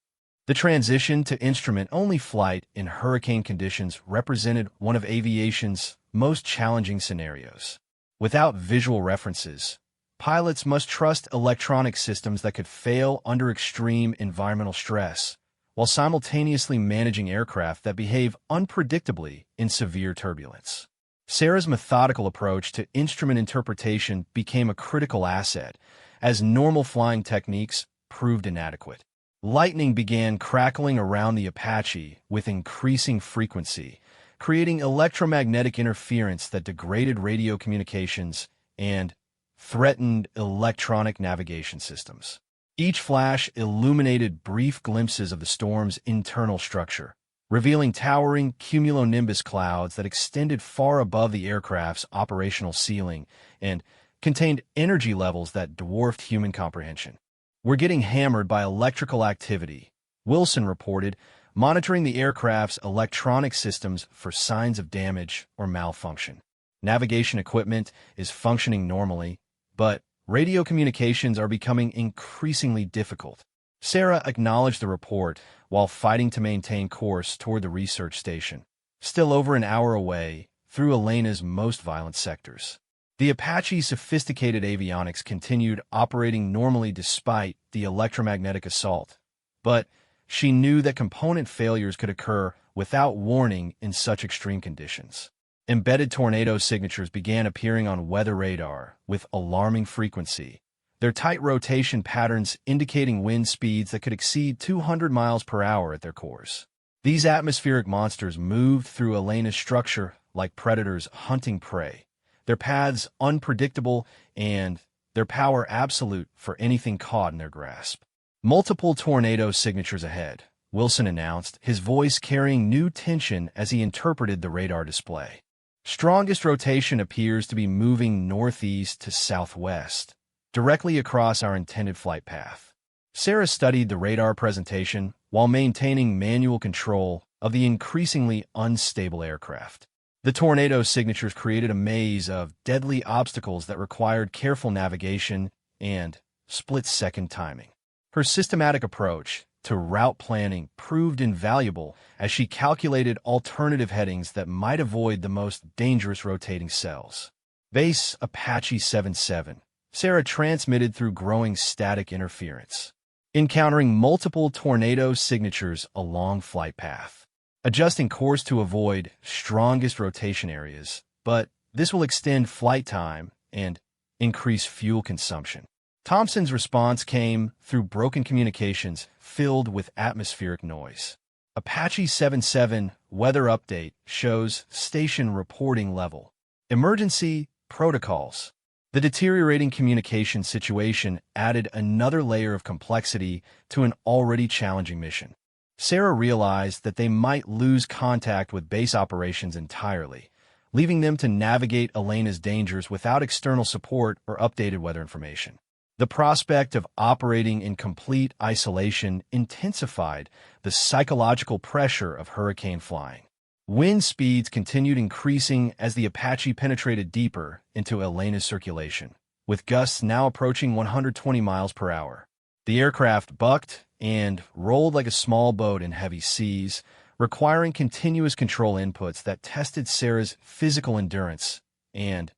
The transition to instrument-only flight in hurricane conditions represented one of aviation's most challenging scenarios. Without visual references, pilots must trust electronic systems that could fail under extreme environmental stress, while simultaneously managing aircraft that behave unpredictably in severe turbulence. Sarah's methodical approach to instrument interpretation became a critical asset, as normal flying techniques proved inadequate. Lightning began crackling around the Apache with increasing frequency, creating electromagnetic interference that degraded radio communications and threatened electronic navigation systems. Each flash illuminated brief glimpses of the storm's internal structure, revealing towering cumulonimbus clouds that extended far above the aircraft's operational ceiling and contained energy levels that dwarfed human comprehension. "We're getting hammered by electrical activity," Wilson reported, monitoring the aircraft's electronic systems for signs of damage or malfunction. Navigation equipment is functioning normally, but radio communications are becoming increasingly difficult. Sarah acknowledged the report while fighting to maintain course toward the research station, still over an hour away, through Elena's most violent sectors. The Apache's sophisticated avionics continued operating normally despite the electromagnetic assault, but she knew that component failures could occur without warning in such extreme conditions. Embedded tornado signatures began appearing on weather radar with alarming frequency, their tight rotation patterns indicating wind speeds that could exceed 200 miles per hour at their cores. These atmospheric monsters moved through Elena's structure like predators hunting prey, their paths unpredictable and their power absolute for anything caught in their grasp. "Multiple tornado signatures ahead," Wilson announced, his voice carrying new tension as he interpreted the radar display. "Strongest rotation appears to be moving northeast to southwest, directly across our intended flight path." Sarah studied the radar presentation while maintaining manual control of the increasingly unstable aircraft. The tornado signatures created a maze of deadly obstacles that required careful navigation and split-second timing. Her systematic approach to route planning proved invaluable as she calculated alternative headings that might avoid the most dangerous rotating cells. Base Apache 77, Sarah transmitted through growing static interference, encountering multiple tornado signatures along flight path, adjusting course to avoid strongest rotation areas, but this will extend flight time and increase fuel consumption. Thompson's response came through broken communications filled with atmospheric noise. Apache 77 weather update shows station reporting level. Emergency protocols. The deteriorating communication situation added another layer of complexity to an already challenging mission. Sarah realized that they might lose contact with base operations entirely, leaving them to navigate Elena's dangers without external support or updated weather information. The prospect of operating in complete isolation intensified the psychological pressure of hurricane flying. Wind speeds continued increasing as the Apache penetrated deeper into Elena's circulation, with gusts now approaching 120 miles per hour. The aircraft bucked and rolled like a small boat in heavy seas, requiring continuous control inputs that tested Sarah's physical endurance and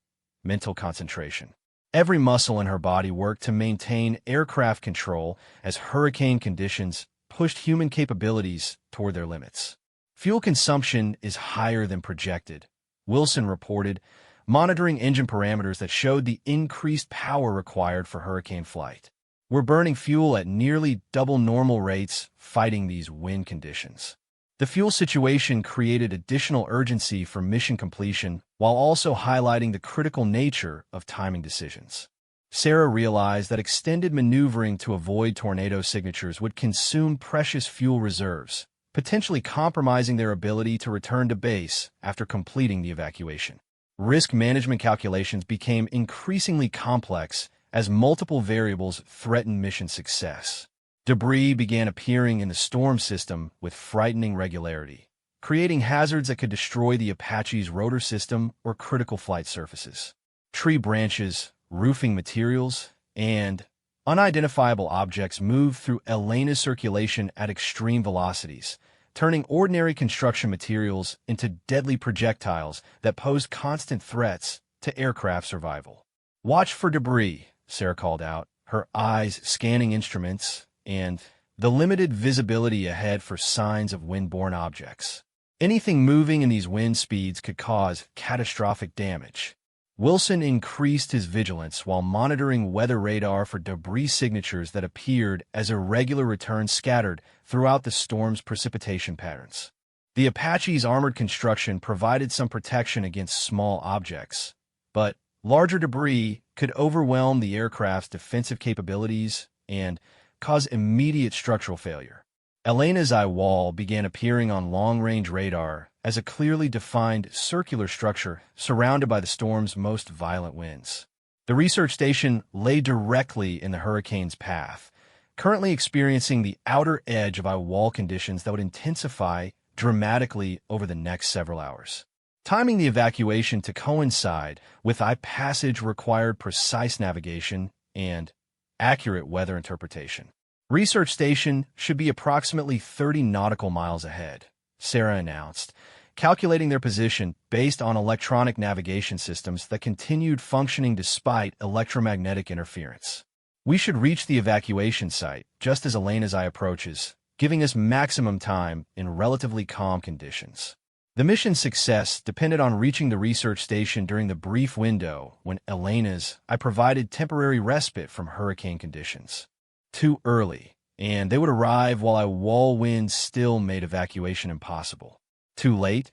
mental concentration. Every muscle in her body worked to maintain aircraft control as hurricane conditions pushed human capabilities toward their limits. "Fuel consumption is higher than projected," Wilson reported, monitoring engine parameters that showed the increased power required for hurricane flight. "We're burning fuel at nearly double normal rates fighting these wind conditions." The fuel situation created additional urgency for mission completion while also highlighting the critical nature of timing decisions. Sarah realized that extended maneuvering to avoid tornado signatures would consume precious fuel reserves, potentially compromising their ability to return to base after completing the evacuation. Risk management calculations became increasingly complex as multiple variables threatened mission success. Debris began appearing in the storm system with frightening regularity, creating hazards that could destroy the Apache's rotor system or critical flight surfaces. Tree branches, roofing materials, and unidentifiable objects moved through Elena's circulation at extreme velocities, turning ordinary construction materials into deadly projectiles that posed constant threats to aircraft survival. "Watch for debris," Sarah called out, her eyes scanning instruments and the limited visibility ahead for signs of wind-borne objects. Anything moving in these wind speeds could cause catastrophic damage. Wilson increased his vigilance while monitoring weather radar for debris signatures that appeared as irregular returns scattered throughout the storm's precipitation patterns. The Apache's armored construction provided some protection against small objects, but larger debris could overwhelm the aircraft's defensive capabilities and cause immediate structural failure. Elena's eye wall began appearing on long-range radar as a clearly defined circular structure surrounded by the storm's most violent winds. The research station lay directly in the hurricane's path, currently experiencing the outer edge of eye wall conditions that would intensify dramatically over the next several hours. Timing the evacuation to coincide with eye passage required precise navigation and accurate weather interpretation. Research station should be approximately 30 nautical miles ahead, Sarah announced, calculating their position based on electronic navigation systems that continued functioning despite electromagnetic interference. "We should reach the evacuation site just as Elena's eye approaches, giving us maximum time in relatively calm conditions." The mission's success depended on reaching the research station during the brief window when Elena's eye provided temporary respite from hurricane conditions. Too early, and they would arrive while a wall wind still made evacuation impossible. Too late,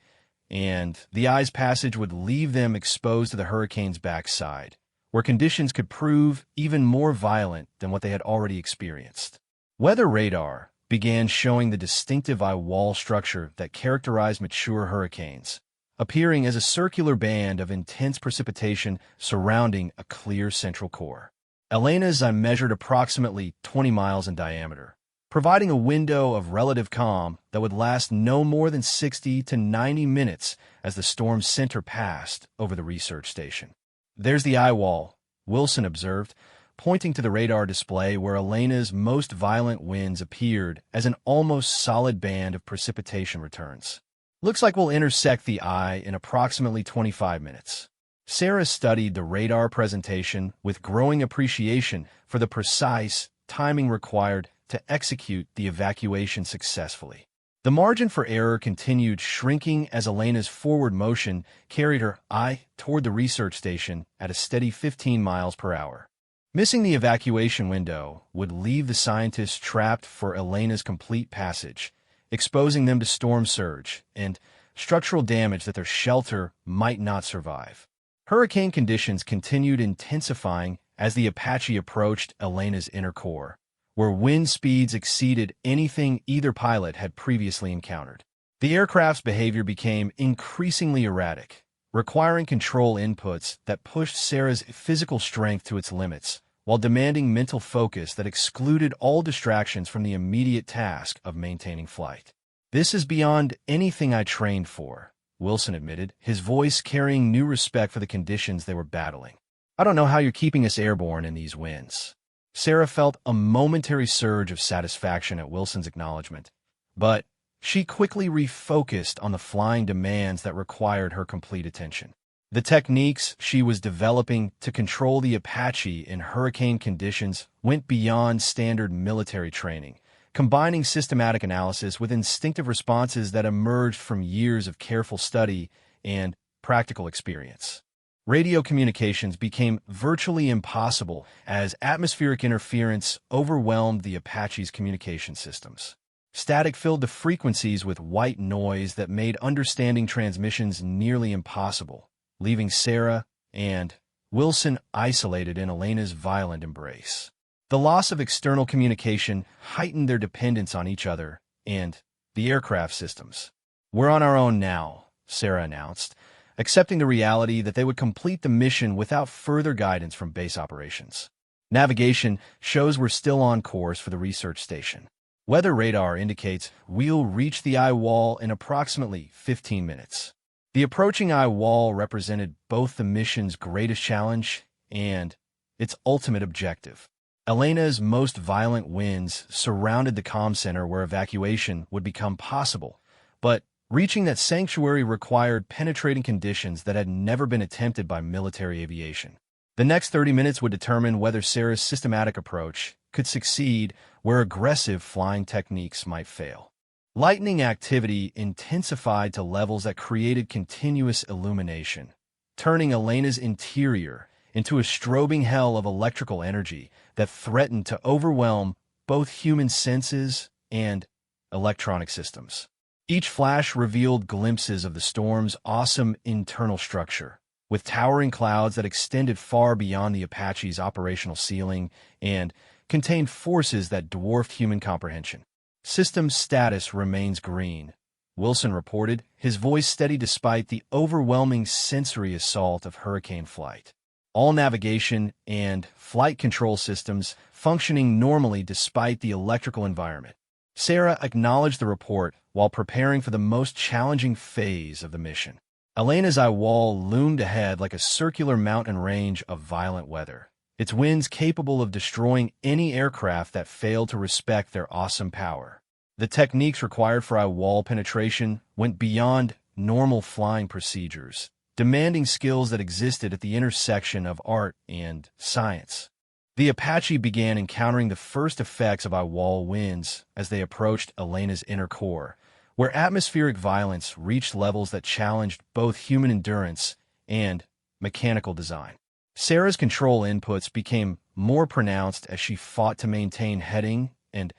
and the eye's passage would leave them exposed to the hurricane's backside, where conditions could prove even more violent than what they had already experienced. Weather radar began showing the distinctive eye wall structure that characterized mature hurricanes, appearing as a circular band of intense precipitation surrounding a clear central core. Elena's eye measured approximately 20 miles in diameter, providing a window of relative calm that would last no more than 60 to 90 minutes as the storm's center passed over the research station. "There's the eye wall," Wilson observed, pointing to the radar display where Elena's most violent winds appeared as an almost solid band of precipitation returns. "Looks like we'll intersect the eye in approximately 25 minutes. Sarah studied the radar presentation with growing appreciation for the precise timing required to execute the evacuation successfully. The margin for error continued shrinking as Elena's forward motion carried her eye toward the research station at a steady 15 miles per hour. Missing the evacuation window would leave the scientists trapped for Elena's complete passage, exposing them to storm surge and structural damage that their shelter might not survive. Hurricane conditions continued intensifying as the Apache approached Elena's inner core, where wind speeds exceeded anything either pilot had previously encountered. The aircraft's behavior became increasingly erratic, requiring control inputs that pushed Sarah's physical strength to its limits, while demanding mental focus that excluded all distractions from the immediate task of maintaining flight. "This is beyond anything I trained for," Wilson admitted, his voice carrying new respect for the conditions they were battling. "I don't know how you're keeping us airborne in these winds." Sarah felt a momentary surge of satisfaction at Wilson's acknowledgement, but she quickly refocused on the flying demands that required her complete attention. The techniques she was developing to control the Apache in hurricane conditions went beyond standard military training, combining systematic analysis with instinctive responses that emerged from years of careful study and practical experience. Radio communications became virtually impossible as atmospheric interference overwhelmed the Apache's communication systems. Static filled the frequencies with white noise that made understanding transmissions nearly impossible, leaving Sarah and Wilson isolated in Elena's violent embrace. The loss of external communication heightened their dependence on each other and the aircraft systems. "We're on our own now," Sarah announced, accepting the reality that they would complete the mission without further guidance from base operations. Navigation shows we're still on course for the research station. Weather radar indicates we'll reach the eye wall in approximately 15 minutes. The approaching eye wall represented both the mission's greatest challenge and its ultimate objective. Elena's most violent winds surrounded the comm center where evacuation would become possible, but reaching that sanctuary required penetrating conditions that had never been attempted by military aviation. The next 30 minutes would determine whether Sarah's systematic approach could succeed where aggressive flying techniques might fail. Lightning activity intensified to levels that created continuous illumination, turning Elena's interior into a strobing hell of electrical energy that threatened to overwhelm both human senses and electronic systems. Each flash revealed glimpses of the storm's awesome internal structure, with towering clouds that extended far beyond the Apache's operational ceiling and contained forces that dwarfed human comprehension. "System status remains green," Wilson reported, his voice steady despite the overwhelming sensory assault of hurricane flight. "All navigation and flight control systems functioning normally despite the electrical environment." Sarah acknowledged the report while preparing for the most challenging phase of the mission. Elena's eye wall loomed ahead like a circular mountain range of violent weather, its winds capable of destroying any aircraft that failed to respect their awesome power. The techniques required for eye wall penetration went beyond normal flying procedures, demanding skills that existed at the intersection of art and science. The Apache began encountering the first effects of eye wall winds as they approached Elena's inner core, where atmospheric violence reached levels that challenged both human endurance and mechanical design. Sarah's control inputs became more pronounced as she fought to maintain heading and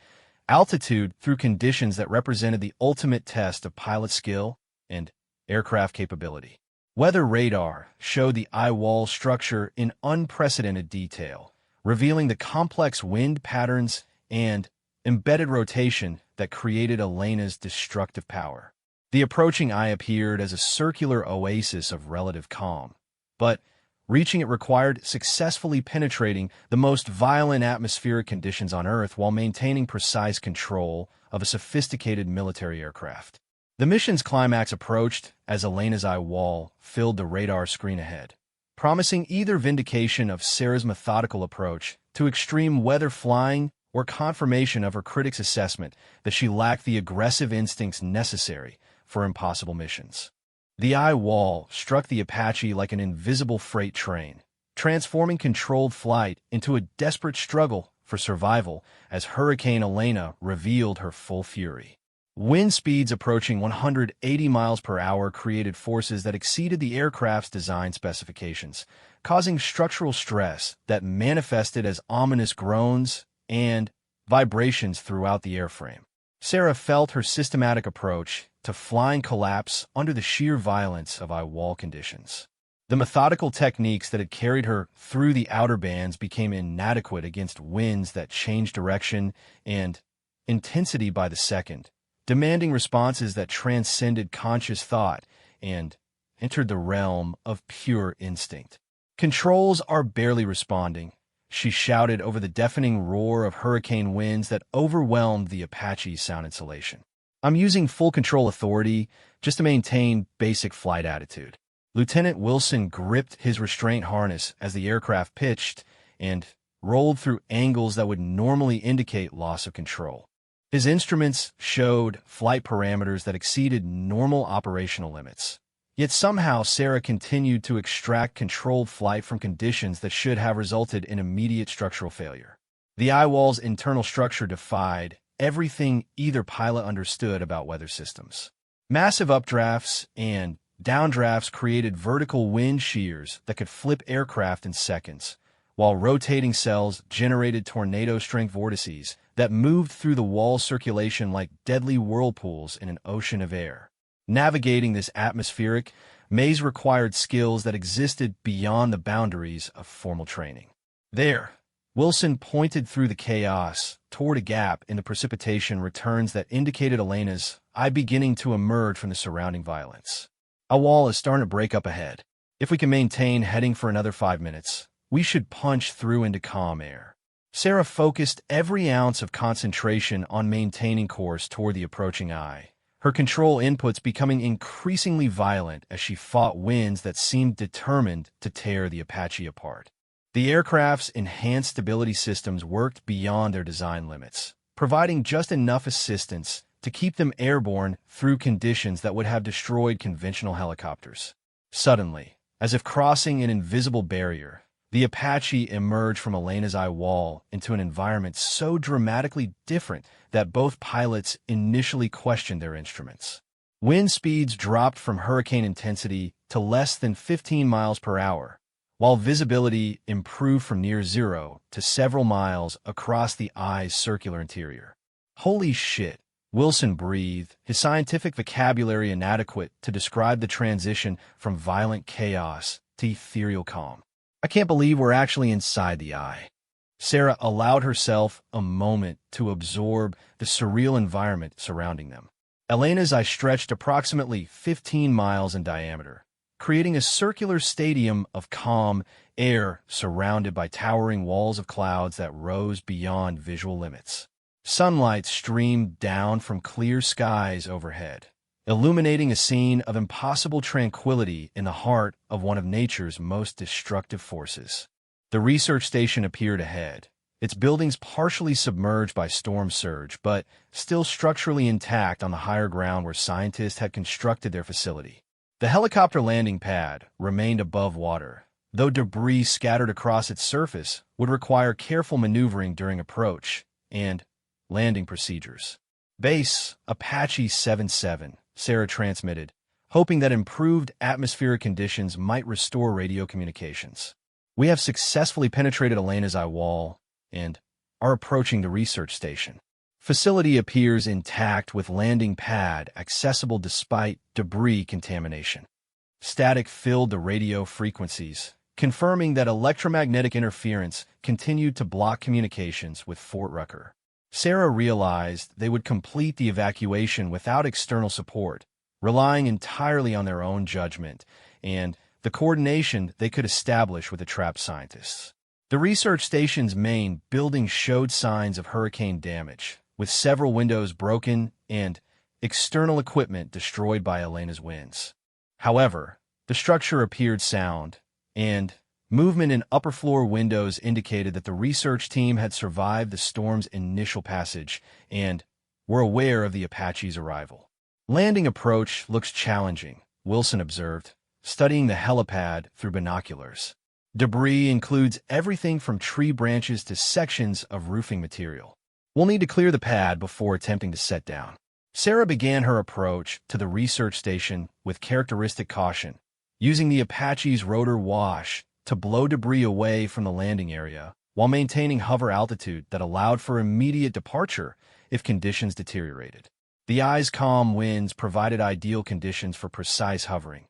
altitude through conditions that represented the ultimate test of pilot skill and aircraft capability. Weather radar showed the eye wall structure in unprecedented detail, revealing the complex wind patterns and embedded rotation that created Elena's destructive power. The approaching eye appeared as a circular oasis of relative calm, but reaching it required successfully penetrating the most violent atmospheric conditions on Earth while maintaining precise control of a sophisticated military aircraft. The mission's climax approached as Elena's eye wall filled the radar screen ahead, promising either vindication of Sarah's methodical approach to extreme weather flying or confirmation of her critics' assessment that she lacked the aggressive instincts necessary for impossible missions. The eye wall struck the Apache like an invisible freight train, transforming controlled flight into a desperate struggle for survival as Hurricane Elena revealed her full fury. Wind speeds approaching 180 miles per hour created forces that exceeded the aircraft's design specifications, causing structural stress that manifested as ominous groans and vibrations throughout the airframe. Sarah felt her systematic approach to flying collapse under the sheer violence of eye wall conditions. The methodical techniques that had carried her through the outer bands became inadequate against winds that changed direction and intensity by the second, demanding responses that transcended conscious thought and entered the realm of pure instinct. "Controls are barely responding," she shouted over the deafening roar of hurricane winds that overwhelmed the Apache's sound insulation. "I'm using full control authority just to maintain basic flight attitude." Lieutenant Wilson gripped his restraint harness as the aircraft pitched and rolled through angles that would normally indicate loss of control. His instruments showed flight parameters that exceeded normal operational limits. Yet somehow Sarah continued to extract controlled flight from conditions that should have resulted in immediate structural failure. The eye wall's internal structure defied everything either pilot understood about weather systems. Massive updrafts and downdrafts created vertical wind shears that could flip aircraft in seconds, while rotating cells generated tornado-strength vortices that moved through the wall circulation like deadly whirlpools in an ocean of air. Navigating this atmospheric, Maze required skills that existed beyond the boundaries of formal training. There, Wilson pointed through the chaos toward a gap in the precipitation returns that indicated Elena's eye beginning to emerge from the surrounding violence. A wall is starting to break up ahead. If we can maintain heading for another 5 minutes, we should punch through into calm air. Sarah focused every ounce of concentration on maintaining course toward the approaching eye, her control inputs becoming increasingly violent as she fought winds that seemed determined to tear the Apache apart. The aircraft's enhanced stability systems worked beyond their design limits, providing just enough assistance to keep them airborne through conditions that would have destroyed conventional helicopters. Suddenly, as if crossing an invisible barrier, the Apache emerged from Elena's eye wall into an environment so dramatically different that both pilots initially questioned their instruments. Wind speeds dropped from hurricane intensity to less than 15 miles per hour, while visibility improved from near zero to several miles across the eye's circular interior. Holy shit, Wilson breathed, his scientific vocabulary inadequate to describe the transition from violent chaos to ethereal calm. I can't believe we're actually inside the eye. Sarah allowed herself a moment to absorb the surreal environment surrounding them. Elena's eye stretched approximately 15 miles in diameter, creating a circular stadium of calm air surrounded by towering walls of clouds that rose beyond visual limits. Sunlight streamed down from clear skies overhead, illuminating a scene of impossible tranquility in the heart of one of nature's most destructive forces. The research station appeared ahead, its buildings partially submerged by storm surge, but still structurally intact on the higher ground where scientists had constructed their facility. The helicopter landing pad remained above water, though debris scattered across its surface would require careful maneuvering during approach and landing procedures. Base Apache 77, Sarah transmitted, hoping that improved atmospheric conditions might restore radio communications. We have successfully penetrated Elena's eye wall and are approaching the research station. Facility appears intact with landing pad accessible despite debris contamination. Static filled the radio frequencies, confirming that electromagnetic interference continued to block communications with Fort Rucker. Sarah realized they would complete the evacuation without external support, relying entirely on their own judgment and the coordination they could establish with the trapped scientists. The research station's main building showed signs of hurricane damage, with several windows broken and external equipment destroyed by Elena's winds. However, the structure appeared sound, and movement in upper floor windows indicated that the research team had survived the storm's initial passage and were aware of the Apache's arrival. Landing approach looks challenging, Wilson observed, studying the helipad through binoculars. Debris includes everything from tree branches to sections of roofing material. We'll need to clear the pad before attempting to set down. Sarah began her approach to the research station with characteristic caution, using the Apache's rotor wash to blow debris away from the landing area while maintaining hover altitude that allowed for immediate departure if conditions deteriorated. The eye's calm winds provided ideal conditions for precise hovering,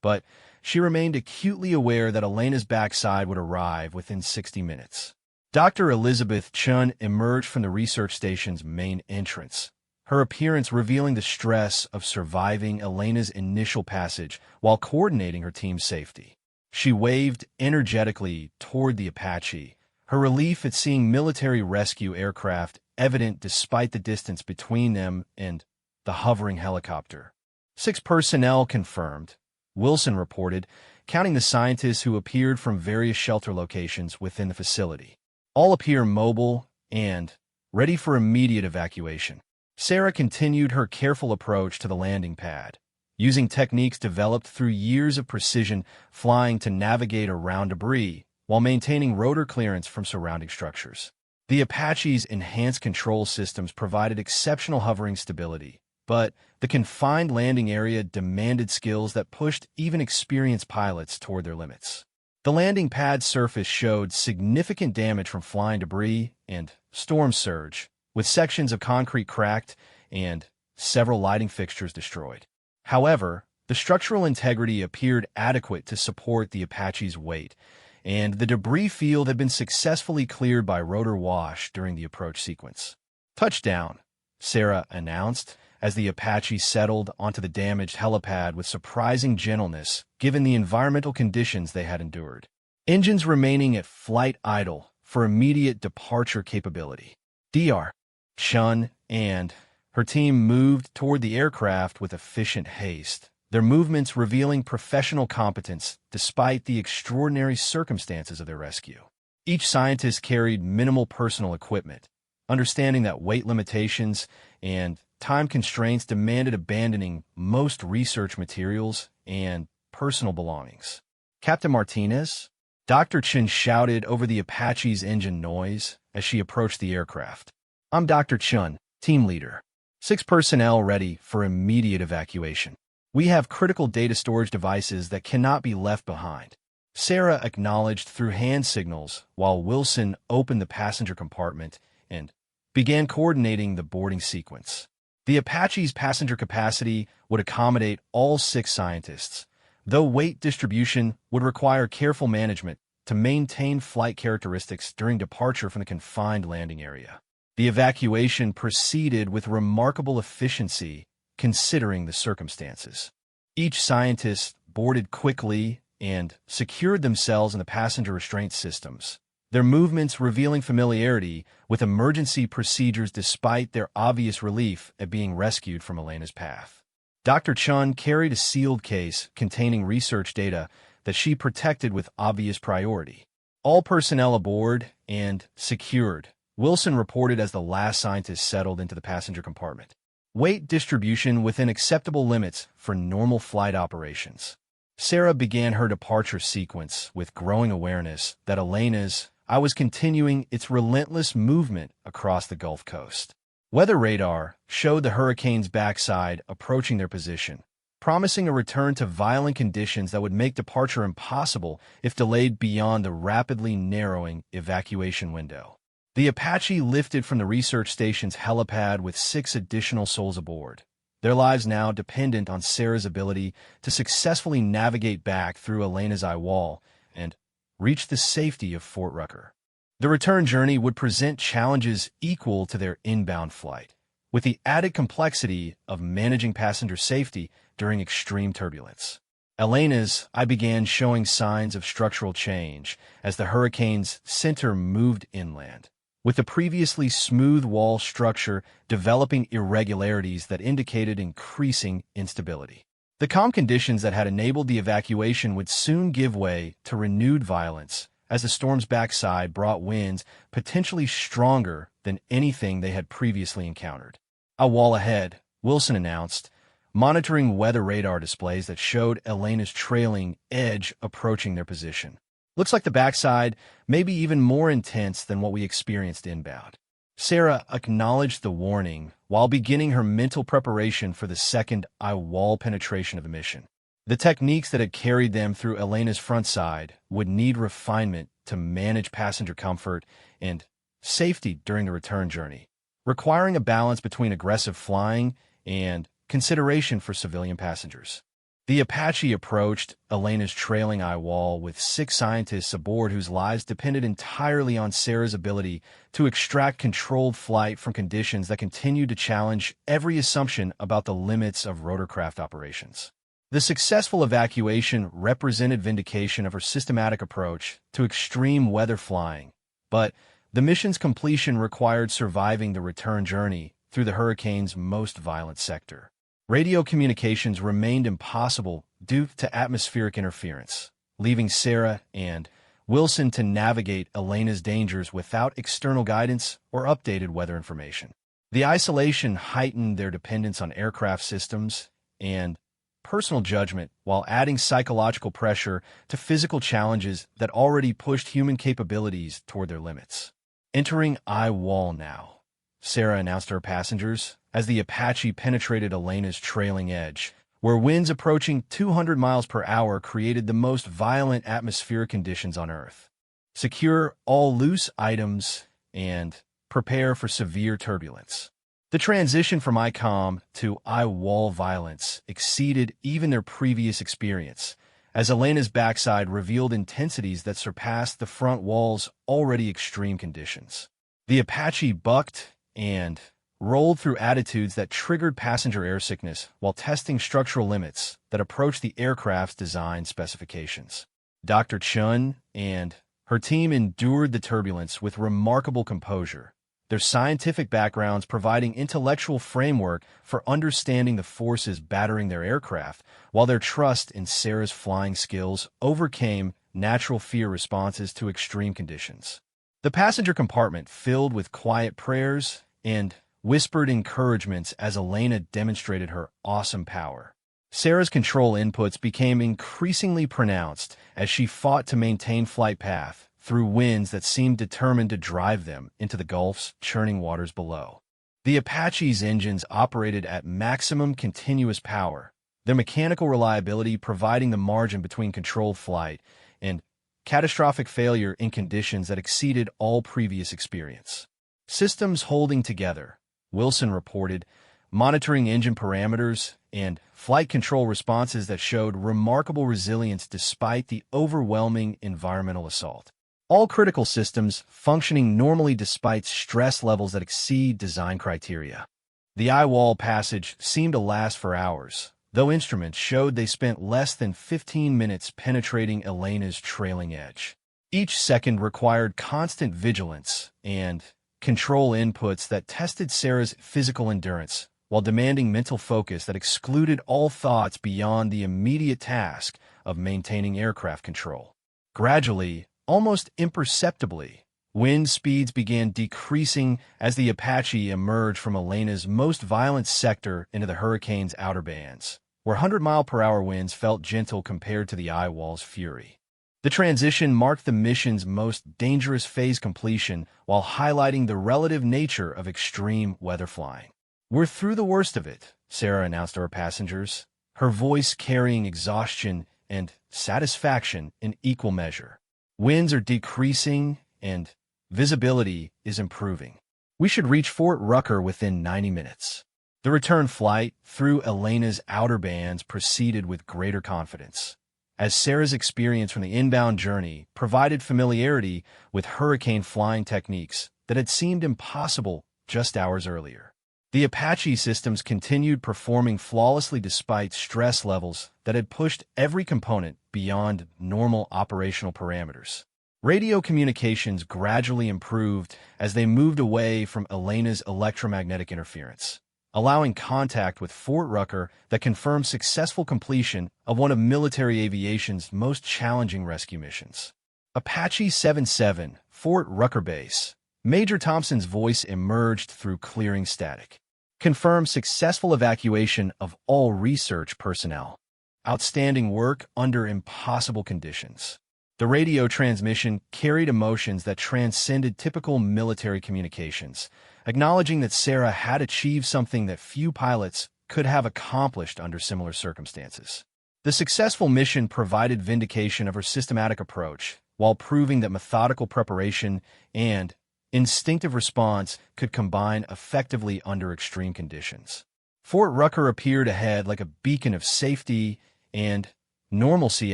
but she remained acutely aware that Elena's backside would arrive within 60 minutes. Dr. Elizabeth Chun emerged from the research station's main entrance, her appearance revealing the stress of surviving Elena's initial passage while coordinating her team's safety. She waved energetically toward the Apache, her relief at seeing military rescue aircraft evident despite the distance between them and the hovering helicopter. 6 personnel confirmed, Wilson reported, counting the scientists who appeared from various shelter locations within the facility. All appear mobile and ready for immediate evacuation. Sarah continued her careful approach to the landing pad, using techniques developed through years of precision flying to navigate around debris while maintaining rotor clearance from surrounding structures. The Apache's enhanced control systems provided exceptional hovering stability, but the confined landing area demanded skills that pushed even experienced pilots toward their limits. The landing pad surface showed significant damage from flying debris and storm surge, with sections of concrete cracked and several lighting fixtures destroyed. However, The structural integrity appeared adequate to support the Apache's weight, and the debris field had been successfully cleared by rotor wash during the approach sequence. "Touchdown," Sarah announced, as the Apache settled onto the damaged helipad with surprising gentleness given the environmental conditions they had endured. Engines remaining at flight idle for immediate departure capability. Dr. Chun and her team moved toward the aircraft with efficient haste, their movements revealing professional competence despite the extraordinary circumstances of their rescue. Each scientist carried minimal personal equipment, understanding that weight limitations and time constraints demanded abandoning most research materials and personal belongings. "Captain Martinez?" Dr. Chen shouted over the Apache's engine noise as she approached the aircraft. "I'm Dr. Chun, team leader. 6 personnel ready for immediate evacuation. We have critical data storage devices that cannot be left behind." Sarah acknowledged through hand signals while Wilson opened the passenger compartment and began coordinating the boarding sequence. The Apache's passenger capacity would accommodate all 6 scientists, though weight distribution would require careful management to maintain flight characteristics during departure from the confined landing area. The evacuation proceeded with remarkable efficiency considering the circumstances. Each scientist boarded quickly and secured themselves in the passenger restraint systems, their movements revealing familiarity with emergency procedures despite their obvious relief at being rescued from Elena's path. Dr. Chun carried a sealed case containing research data that she protected with obvious priority. All personnel aboard and secured, Wilson reported as the last scientist settled into the passenger compartment. Weight distribution within acceptable limits for normal flight operations. Sarah began her departure sequence with growing awareness that Elena's I was continuing its relentless movement across the Gulf Coast. Weather radar showed the hurricane's backside approaching their position, promising a return to violent conditions that would make departure impossible if delayed beyond the rapidly narrowing evacuation window. The Apache lifted from the research station's helipad with 6 additional souls aboard, their lives now dependent on Sarah's ability to successfully navigate back through Elena's eye wall and reach the safety of Fort Rucker. The return journey would present challenges equal to their inbound flight, with the added complexity of managing passenger safety during extreme turbulence. Elena's eye began showing signs of structural change as the hurricane's center moved inland, with the previously smooth wall structure developing irregularities that indicated increasing instability. The calm conditions that had enabled the evacuation would soon give way to renewed violence as the storm's backside brought winds potentially stronger than anything they had previously encountered. "A wall ahead," Wilson announced, monitoring weather radar displays that showed Elena's trailing edge approaching their position. "Looks like the backside may be even more intense than what we experienced inbound." Sarah acknowledged the warning while beginning her mental preparation for the second eye wall penetration of the mission. The techniques that had carried them through Elena's front side would need refinement to manage passenger comfort and safety during the return journey, requiring a balance between aggressive flying and consideration for civilian passengers. The Apache approached Elena's trailing eye wall with 6 scientists aboard whose lives depended entirely on Sarah's ability to extract controlled flight from conditions that continued to challenge every assumption about the limits of rotorcraft operations. The successful evacuation represented vindication of her systematic approach to extreme weather flying, but the mission's completion required surviving the return journey through the hurricane's most violent sector. Radio communications remained impossible due to atmospheric interference, leaving Sarah and Wilson to navigate Elena's dangers without external guidance or updated weather information. The isolation heightened their dependence on aircraft systems and personal judgment while adding psychological pressure to physical challenges that already pushed human capabilities toward their limits. "Entering eye wall now," Sarah announced to her passengers as the Apache penetrated Elena's trailing edge, where winds approaching 200 miles per hour created the most violent atmospheric conditions on Earth. "Secure all loose items and prepare for severe turbulence." The transition from ICOM to I-wall violence exceeded even their previous experience, as Elena's backside revealed intensities that surpassed the front wall's already extreme conditions. The Apache bucked and rolled through attitudes that triggered passenger airsickness while testing structural limits that approached the aircraft's design specifications. Dr. Chun and her team endured the turbulence with remarkable composure, their scientific backgrounds providing intellectual framework for understanding the forces battering their aircraft, while their trust in Sarah's flying skills overcame natural fear responses to extreme conditions. The passenger compartment filled with quiet prayers and whispered encouragements as Elena demonstrated her awesome power. Sarah's control inputs became increasingly pronounced as she fought to maintain flight path through winds that seemed determined to drive them into the Gulf's churning waters below. The Apache's engines operated at maximum continuous power, their mechanical reliability providing the margin between controlled flight and catastrophic failure in conditions that exceeded all previous experience. Systems holding together, Wilson reported, monitoring engine parameters and flight control responses that showed remarkable resilience despite the overwhelming environmental assault. All critical systems functioning normally despite stress levels that exceed design criteria. The I-wall passage seemed to last for hours, though instruments showed they spent less than 15 minutes penetrating Elena's trailing edge. Each second required constant vigilance and control inputs that tested Sarah's physical endurance, while demanding mental focus that excluded all thoughts beyond the immediate task of maintaining aircraft control. Gradually, almost imperceptibly, wind speeds began decreasing as the Apache emerged from Elena's most violent sector into the hurricane's outer bands, where 100-mile-per-hour winds felt gentle compared to the I-wall's fury. The transition marked the mission's most dangerous phase completion while highlighting the relative nature of extreme weather flying. "We're through the worst of it," Sarah announced to her passengers, her voice carrying exhaustion and satisfaction in equal measure. "Winds are decreasing and visibility is improving. We should reach Fort Rucker within 90 minutes. The return flight through Elena's outer bands proceeded with greater confidence, as Sarah's experience from the inbound journey provided familiarity with hurricane flying techniques that had seemed impossible just hours earlier. The Apache systems continued performing flawlessly despite stress levels that had pushed every component beyond normal operational parameters. Radio communications gradually improved as they moved away from Elena's electromagnetic interference, allowing contact with Fort Rucker that confirmed successful completion of one of military aviation's most challenging rescue missions. Apache 77, Fort Rucker Base. Major Thompson's voice emerged through clearing static. Confirmed successful evacuation of all research personnel. Outstanding work under impossible conditions. The radio transmission carried emotions that transcended typical military communications, acknowledging that Sarah had achieved something that few pilots could have accomplished under similar circumstances. The successful mission provided vindication of her systematic approach, while proving that methodical preparation and instinctive response could combine effectively under extreme conditions. Fort Rucker appeared ahead like a beacon of safety and normalcy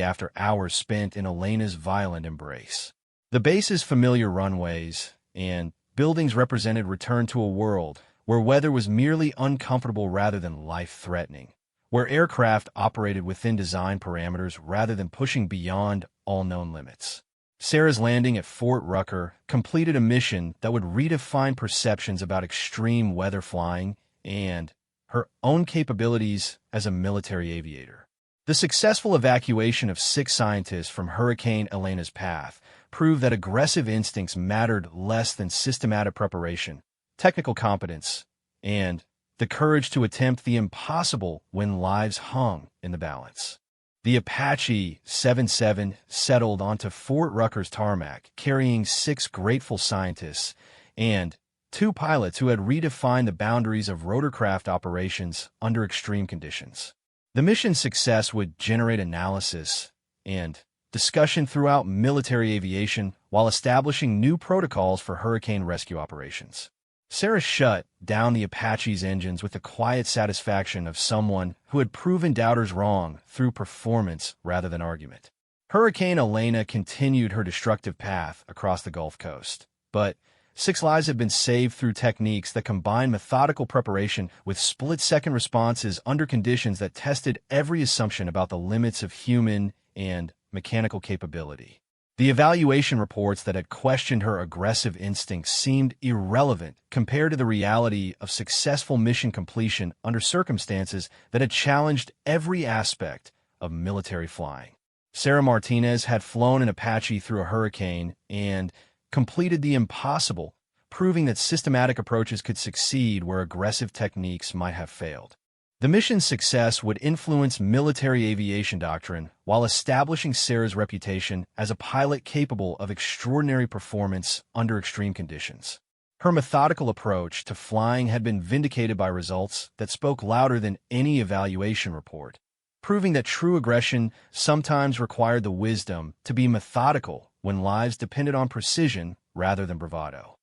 after hours spent in Elena's violent embrace. The base's familiar runways and buildings represented return to a world where weather was merely uncomfortable rather than life-threatening, where aircraft operated within design parameters rather than pushing beyond all known limits. Sarah's landing at Fort Rucker completed a mission that would redefine perceptions about extreme weather flying and her own capabilities as a military aviator. The successful evacuation of 6 scientists from Hurricane Elena's path proved that aggressive instincts mattered less than systematic preparation, technical competence, and the courage to attempt the impossible when lives hung in the balance. The Apache 77 settled onto Fort Rucker's tarmac, carrying 6 grateful scientists and 2 pilots who had redefined the boundaries of rotorcraft operations under extreme conditions. The mission's success would generate analysis and discussion throughout military aviation while establishing new protocols for hurricane rescue operations. Sarah shut down the Apache's engines with the quiet satisfaction of someone who had proven doubters wrong through performance rather than argument. Hurricane Elena continued her destructive path across the Gulf Coast, but 6 lives have been saved through techniques that combine methodical preparation with split-second responses under conditions that tested every assumption about the limits of human and mechanical capability. The evaluation reports that had questioned her aggressive instincts seemed irrelevant compared to the reality of successful mission completion under circumstances that had challenged every aspect of military flying. Sarah Martinez had flown an Apache through a hurricane and completed the impossible, proving that systematic approaches could succeed where aggressive techniques might have failed. The mission's success would influence military aviation doctrine while establishing Sarah's reputation as a pilot capable of extraordinary performance under extreme conditions. Her methodical approach to flying had been vindicated by results that spoke louder than any evaluation report, proving that true aggression sometimes required the wisdom to be methodical when lives depended on precision rather than bravado.